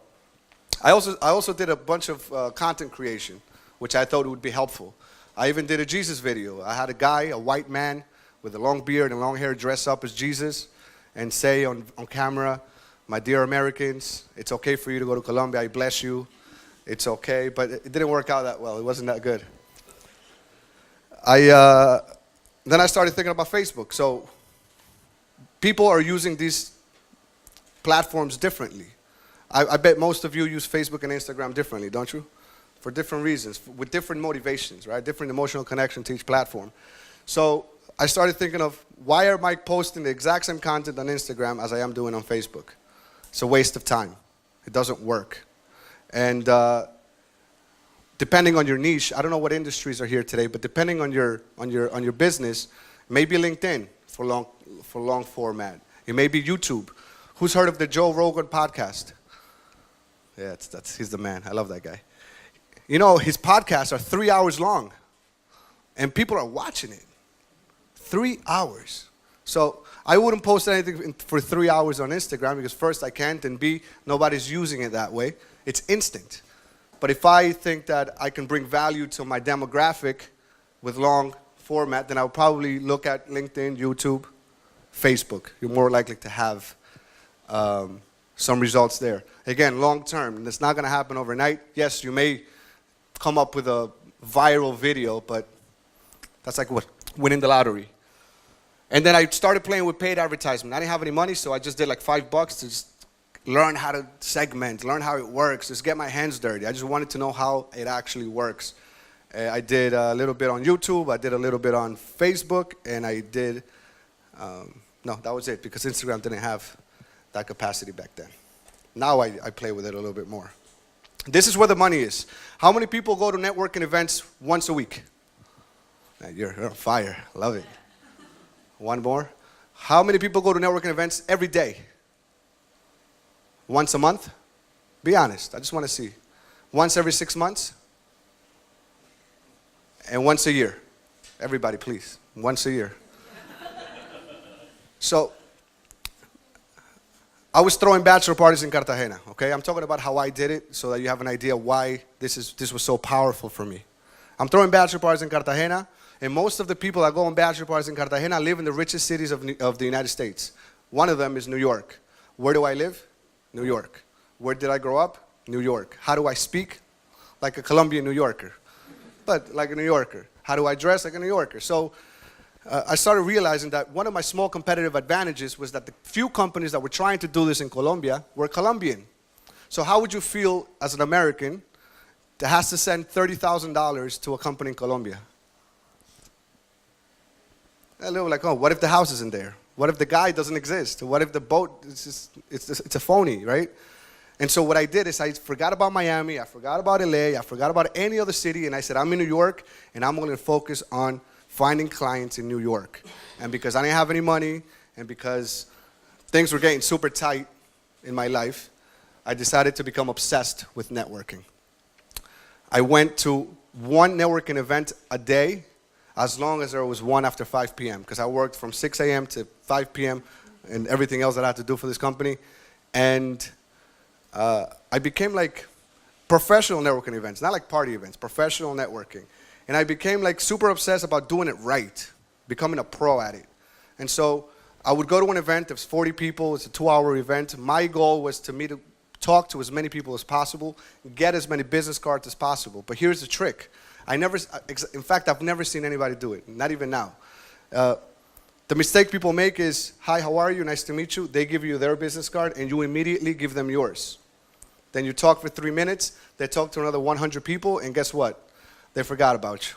I also did a bunch of content creation, which I thought would be helpful. I even did a Jesus video. I had a guy, a white man with a long beard and long hair, dress up as Jesus and say on camera, My dear Americans, it's okay for you to go to Colombia. I bless you. It's okay. But it didn't work out that well. It wasn't that good. Then I started thinking about Facebook. So people are using these platforms differently. I bet most of you use Facebook and Instagram differently, don't you? For different reasons, with different motivations, right? Different emotional connection to each platform. So I started thinking of, why am I posting the exact same content on Instagram as I am doing on Facebook? It's a waste of time. It doesn't work. And depending on your niche, I don't know what industries are here today, but depending on your business, maybe LinkedIn for long format. It may be YouTube. Who's heard of the Joe Rogan podcast? Yeah, he's the man. I love that guy. You know, his podcasts are 3 hours long, and people are watching it. 3 hours. So I wouldn't post anything for 3 hours on Instagram because first I can't, and B, nobody's using it that way. It's instant. But if I think that I can bring value to my demographic with long format, then I'll probably look at LinkedIn, YouTube, Facebook. You're more likely to have some results there. Again, long term, and it's not going to happen overnight. Yes, you may come up with a viral video, but that's like what, winning the lottery. And then I started playing with paid advertisement. I didn't have any money, so I just did like $5 to just learn how to segment, learn how it works, just get my hands dirty. I just wanted to know how it actually works. I did a little bit on YouTube, I did a little bit on Facebook, and I did, no, that was it, because Instagram didn't have that capacity back then. Now I play with it a little bit more. This is where the money is. How many people go to networking events once a week? You're on fire. Love it. One more. How many people go to networking events every day? Once a month? Be honest. I just want to see. Once every 6 months? And once a year. Everybody, please. Once a year. So, I was throwing bachelor parties in Cartagena, okay? I'm talking about how I did it so that you have an idea why this was so powerful for me. I'm throwing bachelor parties in Cartagena, and most of the people that go on bachelor parties in Cartagena live in the richest cities of the United States. One of them is New York. Where do I live? New York. Where did I grow up? New York. How do I speak? Like a Colombian New Yorker, but like a New Yorker. How do I dress? Like a New Yorker. So I started realizing that one of my small competitive advantages was that the few companies that were trying to do this in Colombia were Colombian. So how would you feel as an American that has to send $30,000 to a company in Colombia? A little like, oh, what if the house isn't there? What if the guy doesn't exist? What if the boat, it's a phony, right? And so what I did is I forgot about Miami, I forgot about LA, I forgot about any other city, and I said, I'm in New York, and I'm going to focus on finding clients in New York. And because I didn't have any money, and because things were getting super tight in my life, I decided to become obsessed with networking. I went to one networking event a day, as long as there was one after 5 p.m., because I worked from 6 a.m. to 5 p.m. and everything else that I had to do for this company. And I became like professional networking events, not like party events, professional networking. And I became like super obsessed about doing it right, becoming a pro at it. And so I would go to an event, there's 40 people, it's a 2-hour event. My goal was to talk to as many people as possible, get as many business cards as possible. But here's the trick. In fact, I've never seen anybody do it, not even now. The mistake people make is, hi, how are you? Nice to meet you. They give you their business card, and you immediately give them yours. Then you talk for 3 minutes, they talk to another 100 people, and guess what? They forgot about you.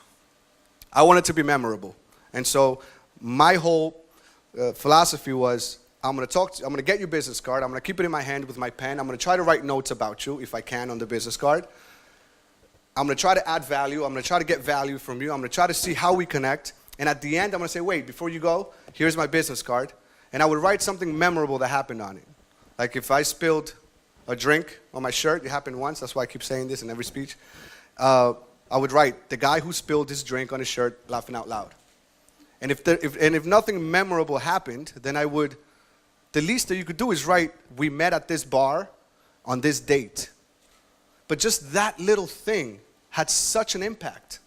I wanted to be memorable. And so my whole philosophy was, I'm going to get your business card, I'm going to keep it in my hand with my pen, I'm going to try to write notes about you, if I can, on the business card. I'm going to try to add value. I'm going to try to get value from you. I'm going to try to see how we connect. And at the end, I'm going to say, wait, before you go, here's my business card. And I would write something memorable that happened on it. Like if I spilled a drink on my shirt, it happened once. That's why I keep saying this in every speech. I would write, the guy who spilled his drink on his shirt, laughing out loud. And if nothing memorable happened, then the least that you could do is write, we met at this bar on this date. But just that little thing had such an impact.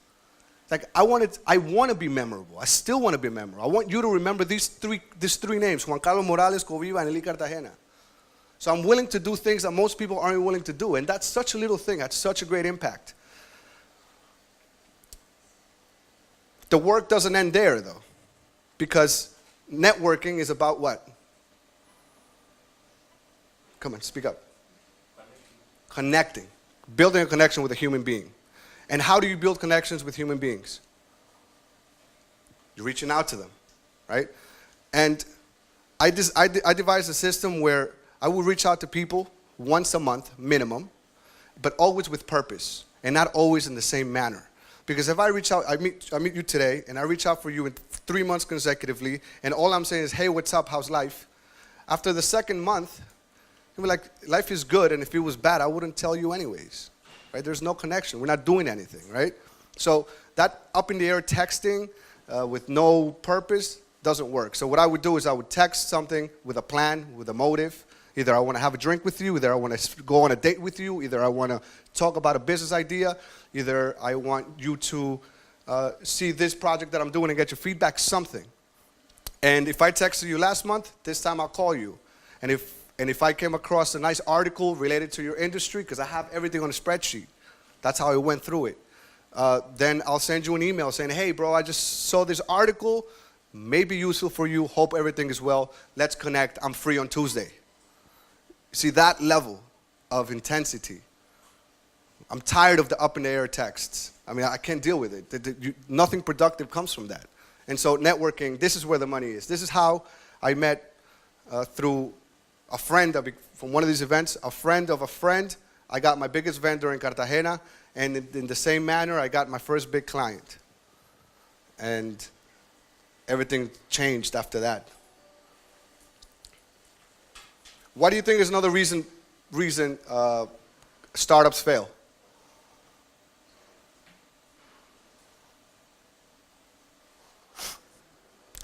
Like I want to be memorable. I still want to be memorable. I want you to remember these three names: Juan Carlos Morales, Coviva, and Elite Cartagena. So I'm willing to do things that most people aren't willing to do. And that's such a little thing. That's such a great impact. The work doesn't end there, though. Because networking is about what? Come on, speak up. Connecting. Building a connection with a human being. And how do you build connections with human beings? You're reaching out to them, right? And I devised a system where I would reach out to people once a month, minimum, but always with purpose, and not always in the same manner. Because if I reach out, I meet you today, and I reach out for you in 3 months consecutively, and all I'm saying is, hey, what's up, how's life? After the second month, you'll be like, life is good, and if it was bad, I wouldn't tell you anyways, right? There's no connection. We're not doing anything, right? So that up in the air texting with no purpose doesn't work. So what I would do is I would text something with a plan, with a motive. Either I want to have a drink with you, either I want to go on a date with you, either I want to talk about a business idea, either I want you to see this project that I'm doing and get your feedback, something. And if I texted you last month, this time I'll call you. And if I came across a nice article related to your industry, because I have everything on a spreadsheet, that's how I went through it. Then I'll send you an email saying, hey, bro, I just saw this article, may be useful for you, hope everything is well, let's connect, I'm free on Tuesday. See, that level of intensity, I'm tired of the up-in-the-air texts. I mean, I can't deal with it. Nothing productive comes from that. And so networking, this is where the money is. This is how I met through a friend from one of these events, a friend of a friend. I got my biggest vendor in Cartagena, and in the same manner, I got my first big client. And everything changed after that. What do you think is another reason startups fail?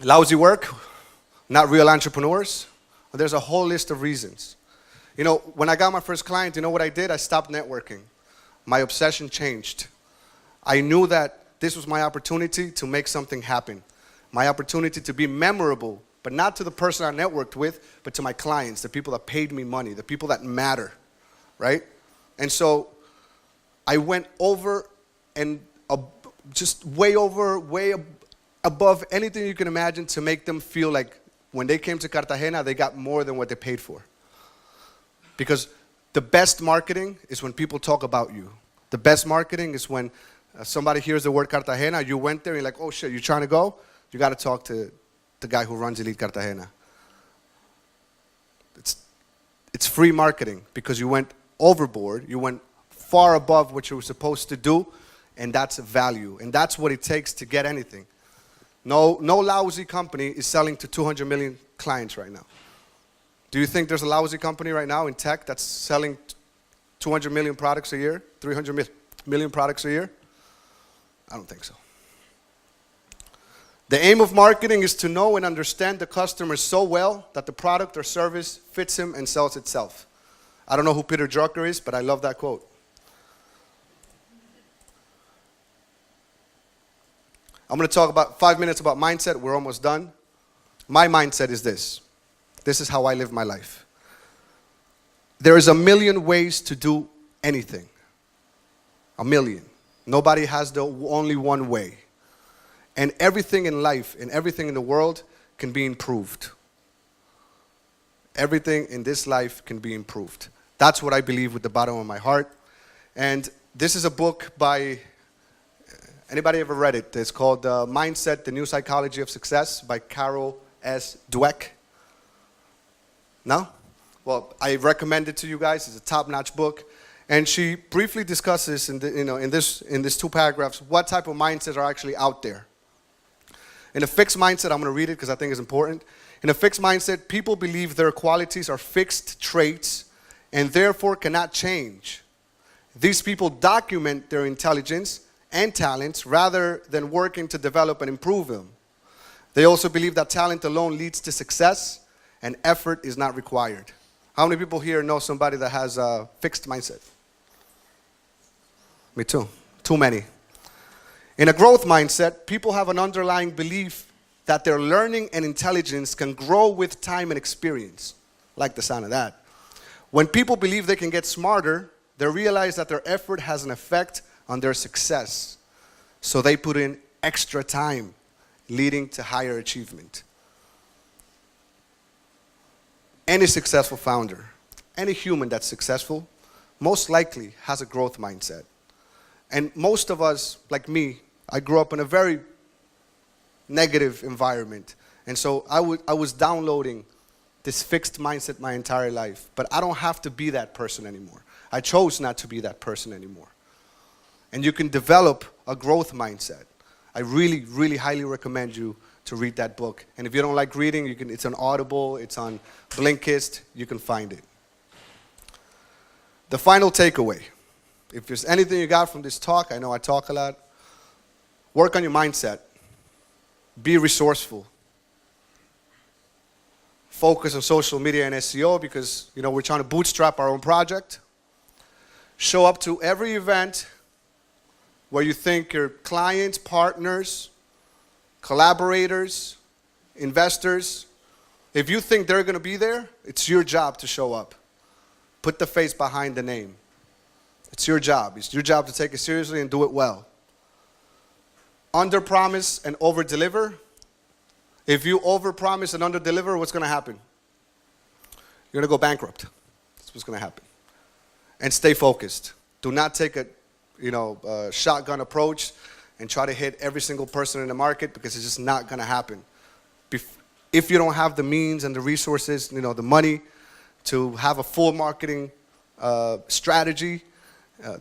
Lousy work, not real entrepreneurs. There's a whole list of reasons. You know, when I got my first client, you know what I did? I stopped networking. My obsession changed. I knew that this was my opportunity to make something happen. My opportunity to be memorable, but not to the person I networked with, but to my clients, the people that paid me money, the people that matter, right? And so I went over and just way above anything you can imagine to make them feel like when they came to Cartagena, they got more than what they paid for. Because the best marketing is when people talk about you. The best marketing is when somebody hears the word Cartagena, you went there, and you're like, oh shit, you trying to go? You got to talk to the guy who runs Elite Cartagena. It's free marketing because you went overboard, you went far above what you were supposed to do, and that's value. And that's what it takes to get anything. No lousy company is selling to 200 million clients right now. Do you think there's a lousy company right now in tech that's selling 200 million products a year, 300 million products a year? I don't think so. The aim of marketing is to know and understand the customer so well that the product or service fits him and sells itself. I don't know who Peter Drucker is, but I love that quote. I'm going to talk about 5 minutes about mindset. We're almost done. My mindset is this. This is how I live my life. There is a million ways to do anything. A million. Nobody has the only one way. And everything in life and everything in the world can be improved. Everything in this life can be improved. That's what I believe with the bottom of my heart. And this is a book by, anybody ever read it? It's called Mindset, The New Psychology of Success by Carol S. Dweck. No? Well, I recommend it to you guys. It's a top-notch book. And she briefly discusses in these 2 paragraphs what type of mindsets are actually out there. In a fixed mindset, I'm going to read it because I think it's important. In a fixed mindset, people believe their qualities are fixed traits and therefore cannot change. These people document their intelligence and talents rather than working to develop and improve them. They also believe that talent alone leads to success and effort is not required. How many people here know somebody that has a fixed mindset? Me too. Too many. In a growth mindset, people have an underlying belief that their learning and intelligence can grow with time and experience. I like the sound of that. When people believe they can get smarter, they realize that their effort has an effect on their success. So they put in extra time, leading to higher achievement. Any successful founder, any human that's successful, most likely has a growth mindset. And most of us, like me, I grew up in a very negative environment. And so I was downloading this fixed mindset my entire life. But I don't have to be that person anymore. I chose not to be that person anymore. And you can develop a growth mindset. I really, really highly recommend you to read that book. And if you don't like reading, it's on Audible, it's on Blinkist, you can find it. The final takeaway. If there's anything you got from this talk, I know I talk a lot, work on your mindset. Be resourceful. Focus on social media and SEO because, we're trying to bootstrap our own project. Show up to every event where you think your clients, partners, collaborators, investors, if you think they're going to be there, it's your job to show up. Put the face behind the name. It's your job. It's your job to take it seriously and do it well. Under-promise and over-deliver. If you over-promise and under-deliver, what's going to happen? You're going to go bankrupt. That's what's going to happen. And stay focused. Do not take a shotgun approach and try to hit every single person in the market because it's just not going to happen. If you don't have the means and the resources, the money to have a full marketing strategy,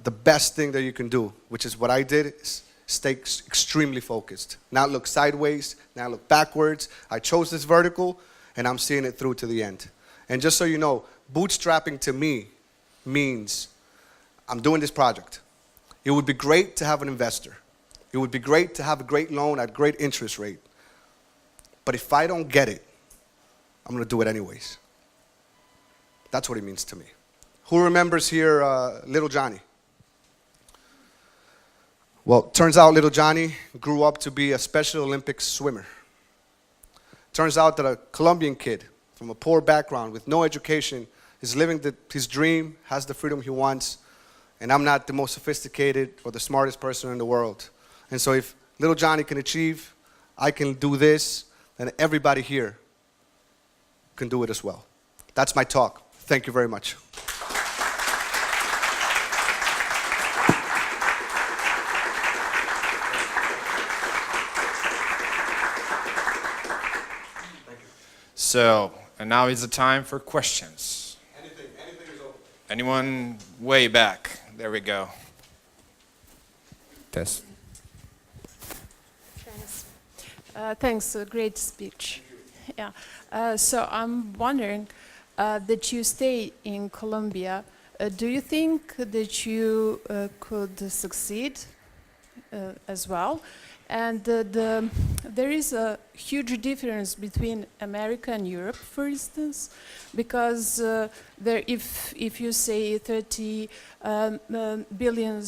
the best thing that you can do, which is what I did, is stay extremely focused. Not look sideways, not look backwards. I chose this vertical, and I'm seeing it through to the end. And just so you know, bootstrapping to me means I'm doing this project. It would be great to have an investor. It would be great to have a great loan at a great interest rate. But if I don't get it, I'm going to do it anyways. That's what it means to me. Who remembers here little Johnny? Well, turns out little Johnny grew up to be a Special Olympics swimmer. Turns out that a Colombian kid from a poor background with no education is living his dream, has the freedom he wants, and I'm not the most sophisticated or the smartest person in the world. And so if little Johnny can achieve, I can do this, then everybody here can do it as well. That's my talk. Thank you very much. So, and now is the time for questions. Anything is open. Anyone way back? There we go. Test. Thanks, a great speech. Yeah. So I'm wondering that you stay in Colombia. Do you think that you could succeed as well? And there is a huge difference between America and Europe, for instance, because if you say $30 billion,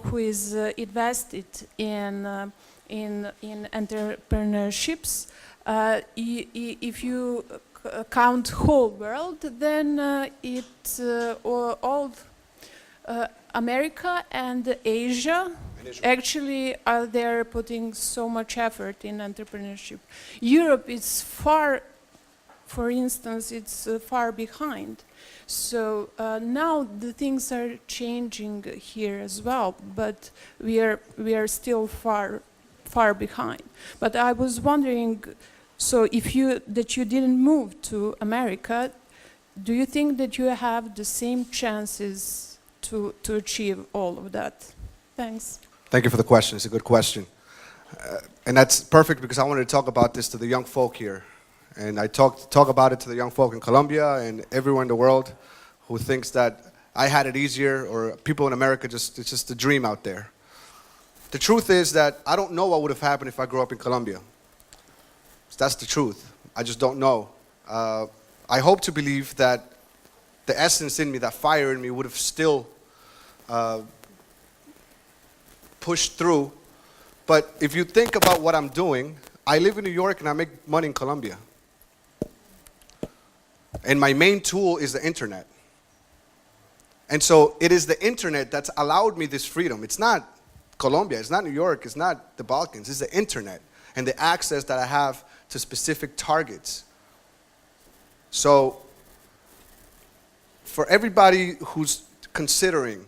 who is invested in entrepreneurships, if you count whole world, then all America and Asia actually are there putting so much effort in entrepreneurship. Europe is far, for instance, it's far behind. So now the things are changing here as well, but we are still far behind. But I was wondering, so if you didn't move to America, do you think that you have the same chances to achieve all of that? Thanks. Thank you for the question. It's a good question. And that's perfect because I wanted to talk about this to the young folk here. And I talk about it to the young folk in Colombia and everywhere in the world who thinks that I had it easier or people in America, it's just a dream out there. The truth is that I don't know what would have happened if I grew up in Colombia. That's the truth. I just don't know. I hope to believe that the essence in me, that fire in me would have still pushed through. But if you think about what I'm doing, I live in New York and I make money in Colombia. And my main tool is the internet. And so it is the internet that's allowed me this freedom. It's not Colombia, it's not New York, it's not the Balkans, it's the internet and the access that I have to specific targets. So for everybody who's considering,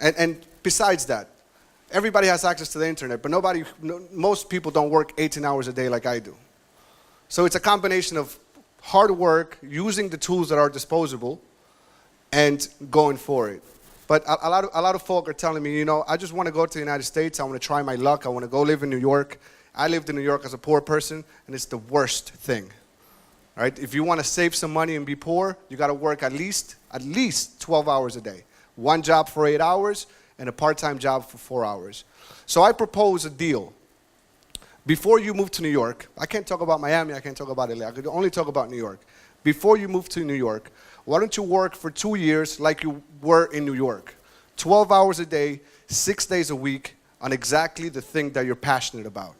and besides that, everybody has access to the internet, but most people don't work 18 hours a day like I do. So it's a combination of hard work, using the tools that are disposable, and going for it. But a lot of folk are telling me, I just want to go to the United States, I want to try my luck, I want to go live in New York. I lived in New York as a poor person, and it's the worst thing. Right? If you want to save some money and be poor, you got to work at least 12 hours a day. One job for 8 hours, and a part-time job for 4 hours. So I propose a deal. Before you move to New York, I can't talk about Miami, I can't talk about LA, I could only talk about New York. Before you move to New York, why don't you work for 2 years like you were in New York? 12 hours a day, 6 days a week, on exactly the thing that you're passionate about.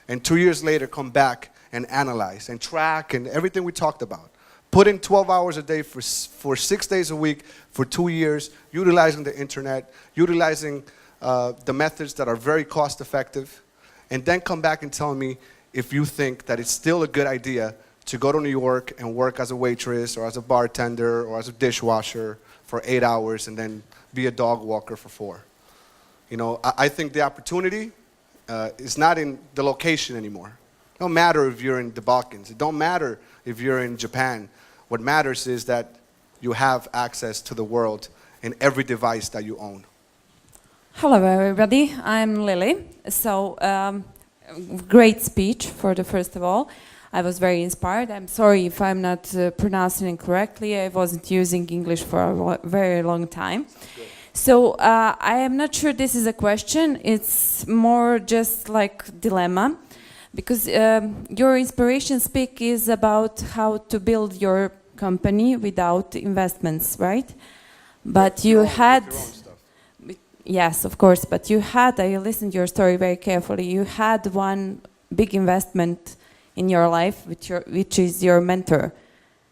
And 2 years later, come back and analyze and track and everything we talked about. Put in 12 hours a day for 6 days a week for 2 years, utilizing the internet, utilizing the methods that are very cost effective, and then come back and tell me if you think that it's still a good idea to go to New York and work as a waitress or as a bartender or as a dishwasher for 8 hours and then be a dog walker for 4. I think the opportunity is not in the location anymore. It don't matter if you're in the Balkans. It don't matter if you're in Japan. What matters is that you have access to the world in every device that you own. Hello, everybody. I'm Lily. So, great speech for the first of all. I was very inspired. I'm sorry if I'm not pronouncing it correctly. I wasn't using English for a very long time. So I am not sure this is a question. It's more just like dilemma, because your inspiration speak is about how to build your company without investments, right? But you had, yes, of course. But you had. I listened to your story very carefully. You had one big investment in your life, which is your mentor.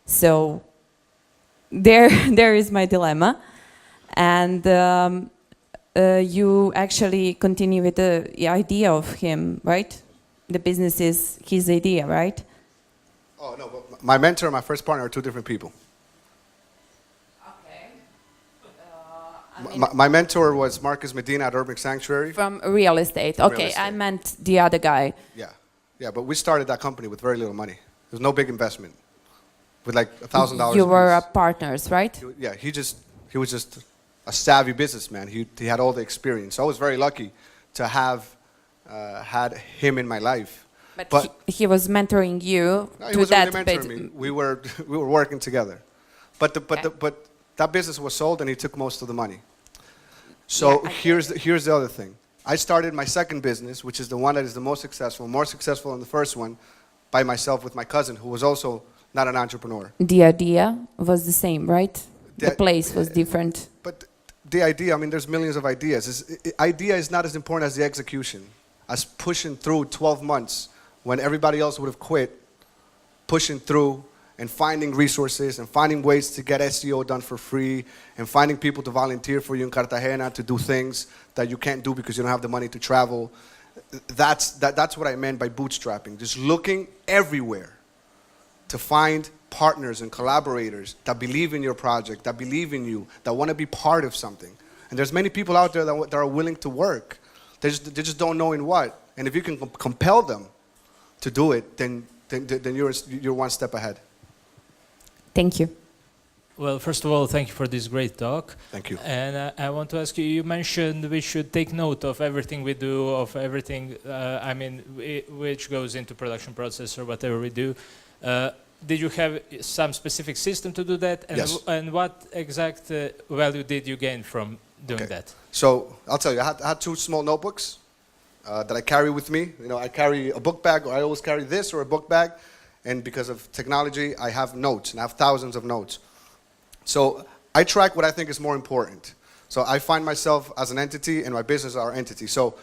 So there is my dilemma. And you actually continue with the idea of him, right? The business is his idea, right? Oh, no, but my mentor and my first partner are two different people. Okay. My mentor was Marcus Medina at Urban Sanctuary. From real estate. Okay, I meant the other guy. Yeah, but we started that company with very little money. There was no big investment, with like $1,000. You were partners, right? Yeah, he was just a savvy businessman. He had all the experience. So I was very lucky to have had him in my life. But he was mentoring you. No, he wasn't really mentoring me. We were working together. But that business was sold, and he took most of the money. So here's the other thing. I started my second business, which is the one that is the most successful, more successful than the first one, by myself with my cousin, who was also not an entrepreneur. The idea was the same, right? The place was different. But the idea, there's millions of ideas. Idea is not as important as the execution, as pushing through 12 months when everybody else would have quit, pushing through and finding resources and finding ways to get SEO done for free and finding people to volunteer for you in Cartagena to do things that you can't do because you don't have the money to travel. That's what I meant by bootstrapping, just looking everywhere to find partners and collaborators that believe in your project, that believe in you, that want to be part of something. And there's many people out there that are willing to work. They just don't know in what. And if you can compel them to do it, then you're one step ahead. Thank you. Well, first of all, thank you for this great talk. Thank you. And I want to ask you, you mentioned we should take note of everything we do, of everything, which goes into production process or whatever we do. Did you have some specific system to do that? And, yes. And what exact value did you gain from doing that? So I'll tell you, I had two small notebooks that I carry with me. I carry a book bag, or I always carry this or a book bag. And because of technology, I have notes, and I have thousands of notes. So I track what I think is more important. So I find myself as an entity, and my business are entity. So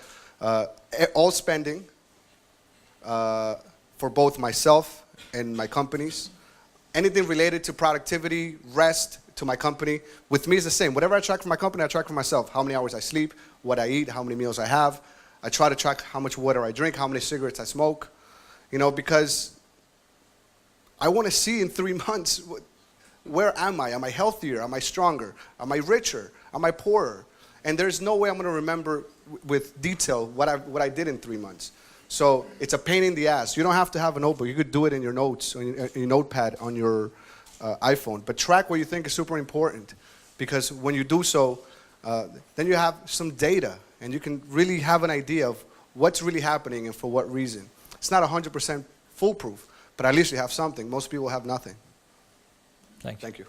all spending for both myself and my companies anything related to productivity, rest, to my company. With me, it's the same. Whatever I track for my company, I track for myself. How many hours I sleep, what I eat, how many meals I have. I try to track how much water I drink, how many cigarettes I smoke. You know, because I want to see in 3 months, where am I? Am I healthier? Am I stronger? Am I richer? Am I poorer? And there's no way I'm going to remember with detail what I did in 3 months. So it's a pain in the ass. You don't have to have a notebook. You could do it in your notes, in your notepad on your iPhone. But track what you think is super important, because when you do so, then you have some data, and you can really have an idea of what's really happening and for what reason. It's not 100% foolproof, but at least you have something. Most people have nothing. Thank you. Thank you.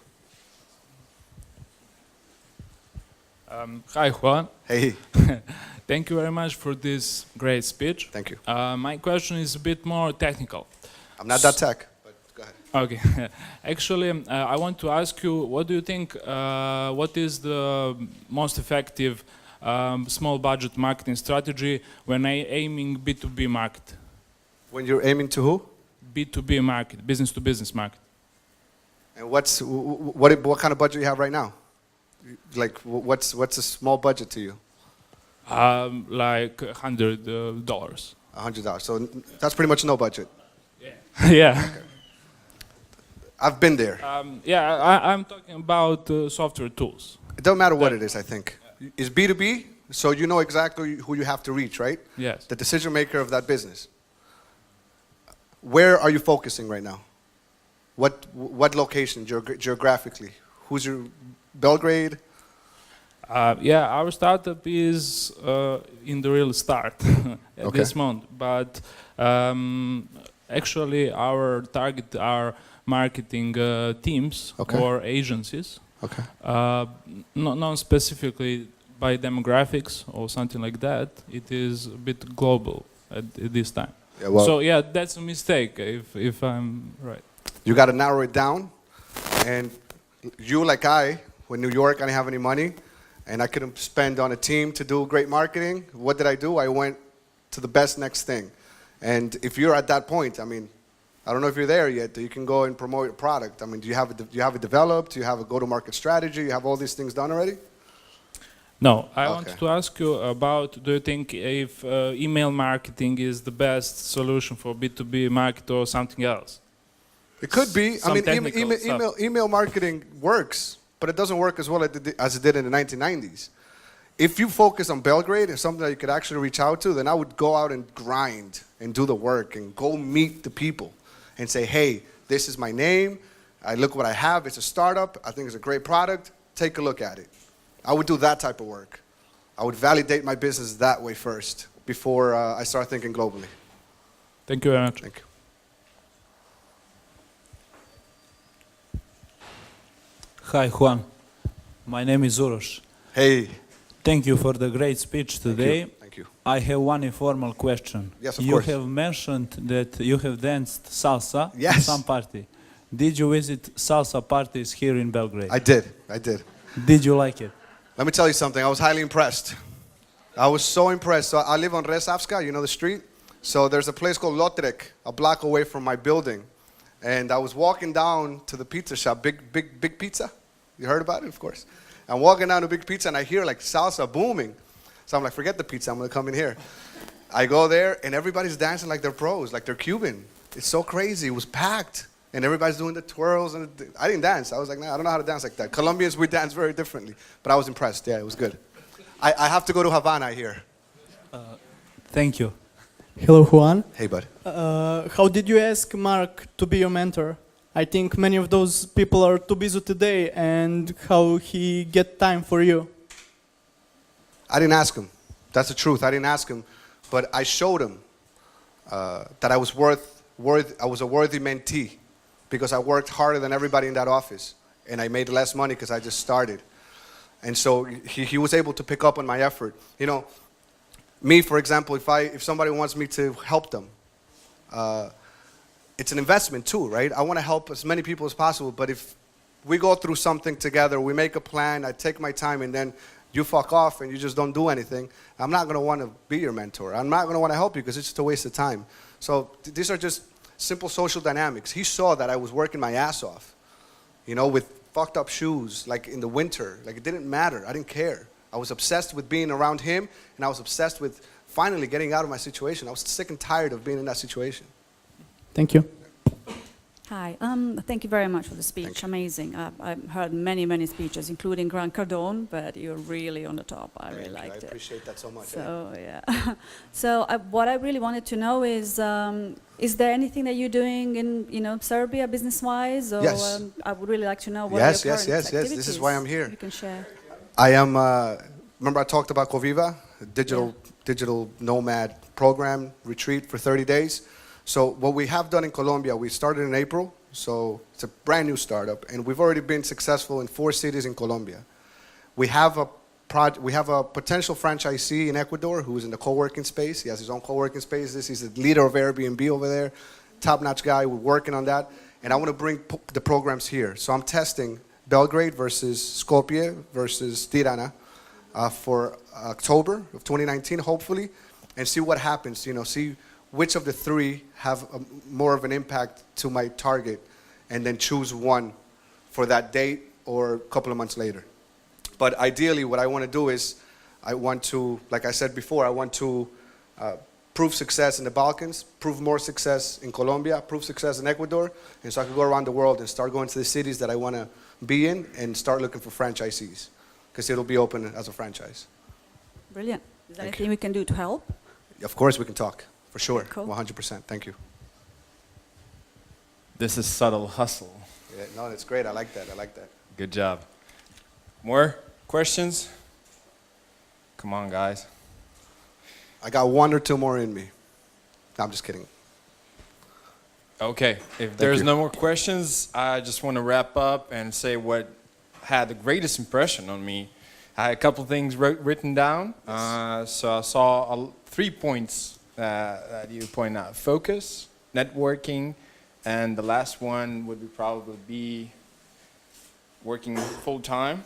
Hi, Juan. Hey, Thank you very much for this great speech. thank you. My question is a bit more technical. I'm not that tech, but go ahead. Okay. Actually, I want to ask you, what do you think, what is the most effective small budget marketing strategy when aiming B2B market? When you're aiming to who? B2B market, business to business market. And what kind of budget you have right now? Like, what's a small budget to you? Like $100. $100. So that's pretty much no budget. Yeah. I've been there. I'm talking about software tools. It doesn't matter what it is, I think. It's B2B, so you know exactly who you have to reach, right? Yes. The decision maker of that business. Where are you focusing right now? What location geographically? Who's your Belgrade? Our startup is in the real start at Okay. this moment, but actually our target are marketing teams Okay. or agencies, Okay. not specifically by demographics or something like that. It is a bit global at this time. Yeah, well, So yeah, that's a mistake if I'm right. you got to narrow it down. And you, like when New York, I didn't have any money, and I couldn't spend on a team to do great marketing. What did I do? I went to the best next thing. And if you're at that point, I mean, I don't know if you're there yet, you can go and promote your product. I mean, do you have it developed? Do you have a go-to-market strategy? You have all these things done already? No, I Okay. want to ask you about, do you think if email marketing is the best solution for B2B market or something else? It could be. I Some mean, technical stuff. email marketing works, but it doesn't work as well as it did in the 1990s. If you focus on Belgrade and something that you could actually reach out to, then I would go out and grind and do the work and go meet the people and say, hey, this is my name. Look what I have. It's a startup. I think it's a great product. Take a look at it. I would do that type of work. I would validate my business that way first before I start thinking globally. Thank you very much. Thank you. Hi, Juan. My name is Uroš. Hey. Thank you for the great speech today. Thank you. I have one informal question. Yes, of you course. have mentioned that you have danced salsa at Yes. some party. Did you visit salsa parties here in Belgrade? I did. Did you like it? Let me tell you something. I was highly impressed. I was so impressed. So I live on Resavska, you know the street? So there's a place called Lotrek, a block away from my building. And I was walking down to the pizza shop, Big Pizza. You heard about it, of course. I'm walking down to Big Pizza, and I hear like salsa booming. So I'm like, forget the pizza, I'm going to come in here. I go there, and everybody's dancing like they're pros, like they're Cuban. It's so crazy. It was packed. And everybody's doing the twirls. And I didn't dance. I was like, nah, I don't know how to dance like that. Colombians, we dance very differently. But I was impressed. Yeah, it was good. I have to go to Havana here. Thank you. Hello, Juan. Hey, bud. How did you ask Mark to be your mentor? I think many of those people are too busy today, and how he get time for you? I didn't ask him. That's the truth. I didn't ask him. But I showed him that I was I was a worthy mentee because I worked harder than everybody in that office. And I made less money because I just started. And so he was able to pick up on my effort. You know, me, for example, if somebody wants me to help them, it's an investment too, right? I want to help as many people as possible, but if we go through something together, we make a plan, I take my time, and then you fuck off and you just don't do anything, I'm not going to want to be your mentor. I'm not going to want to help you because it's just a waste of time. So these are just simple social dynamics. He saw that I was working my ass off, you know, with fucked up shoes, like in the winter. Like, it didn't matter. I didn't care. I was obsessed with being around him, and I was obsessed with finally getting out of my situation. I was sick and tired of being in that situation. Thank you. Hi, thank you very much for the speech. Amazing. I've heard many, many speeches, including Grant Cardone, but you're really on the top. I really liked it. I appreciate that so much. So, yeah. So what I really wanted to know is there anything that you're doing in, you know, Serbia business-wise? Or, Yes. I would really like to know what Yes, are your yes, current yes, yes. activities. This is why I'm here. You can share. I am, remember I talked about Coviva, a digital nomad program, retreat for 30 days. So what we have done in Colombia, we started in April, so it's a brand new startup, and we've already been successful in 4 cities in Colombia. We have a potential franchisee in Ecuador who's in the co-working space. He has his own co-working spaces. He's the leader of Airbnb over there, top-notch guy. We're working on that, and I want to bring the programs here. So I'm testing Belgrade versus Skopje versus Tirana for October of 2019, hopefully, and see what happens, you know, see which of the 3 have more of an impact to my target, and then choose one for that date or a couple of months later. But ideally, what I want to do is, I want to, like I said before, I want to prove success in the Balkans, prove more success in Colombia, prove success in Ecuador, and so I can go around the world and start going to the cities that I want to be in and start looking for franchisees, because it'll be open as a franchise. Brilliant. Is there Thank anything we can do to help? Of course, we can talk, for sure, Cool. 100%. Thank you. This is subtle hustle. Yeah, no, that's great. I like that. I like that. Good job. More questions? Come on, guys. I got 1 or 2 more in me. No, I'm just kidding. Okay, if there's you. no more questions, I just want to wrap up and say what had the greatest impression on me. I had a couple things written down. So I saw 3 points that you point out. Focus, networking, and the last one would probably be working full-time.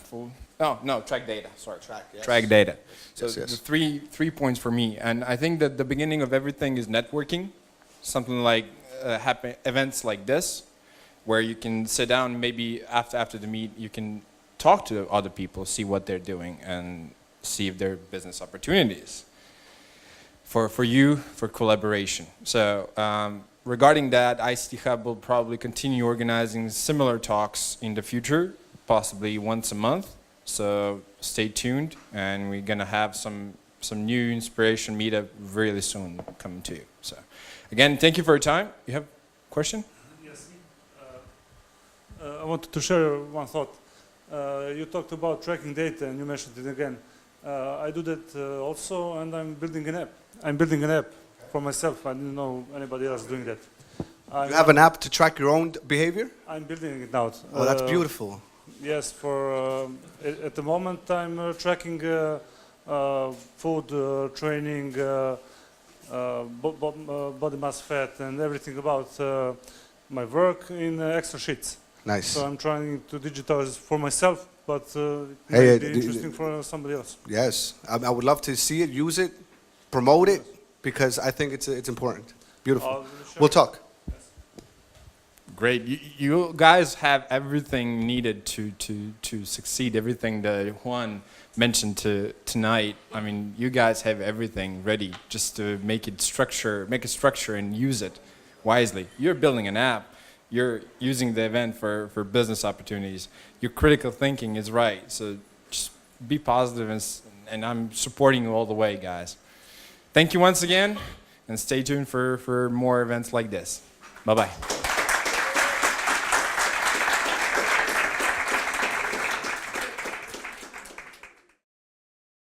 Track data, sorry. Track data. So Yes, yes. the three points for me. And I think that the beginning of everything is networking. Something like events like this, where you can sit down, maybe after the meet, you can talk to other people, see what they're doing, and see if there are business opportunities for you, for collaboration. So regarding that, ICT Hub will probably continue organizing similar talks in the future, possibly once a month. So stay tuned, and we're gonna have some new inspiration meetup really soon coming to you. So again, thank you for your time. You have a question? Yes. I wanted to share one thought. You talked about tracking data, and you mentioned it again. I do that also, and I'm building an app. I'm building an app for myself. I didn't know anybody else doing that. You have an app to track your own behavior? I'm building it now. Oh, that's beautiful. Yes, at the moment I'm tracking food, training, body mass fat, and everything about my work in Excel sheets. Nice. So I'm trying to digitize for myself, but it Hey, might be interesting for somebody else. Yes, I would love to see it, use it, promote it, because I think it's important. Beautiful. We'll talk. Great. You guys have everything needed to succeed, everything that Juan mentioned tonight. I mean, you guys have everything ready just to make it structure and use it wisely. You're building an app. You're using the event for business opportunities. Your critical thinking is right. So just be positive, and I'm supporting you all the way, guys. Thank you once again, and stay tuned for more events like this. Bye-bye.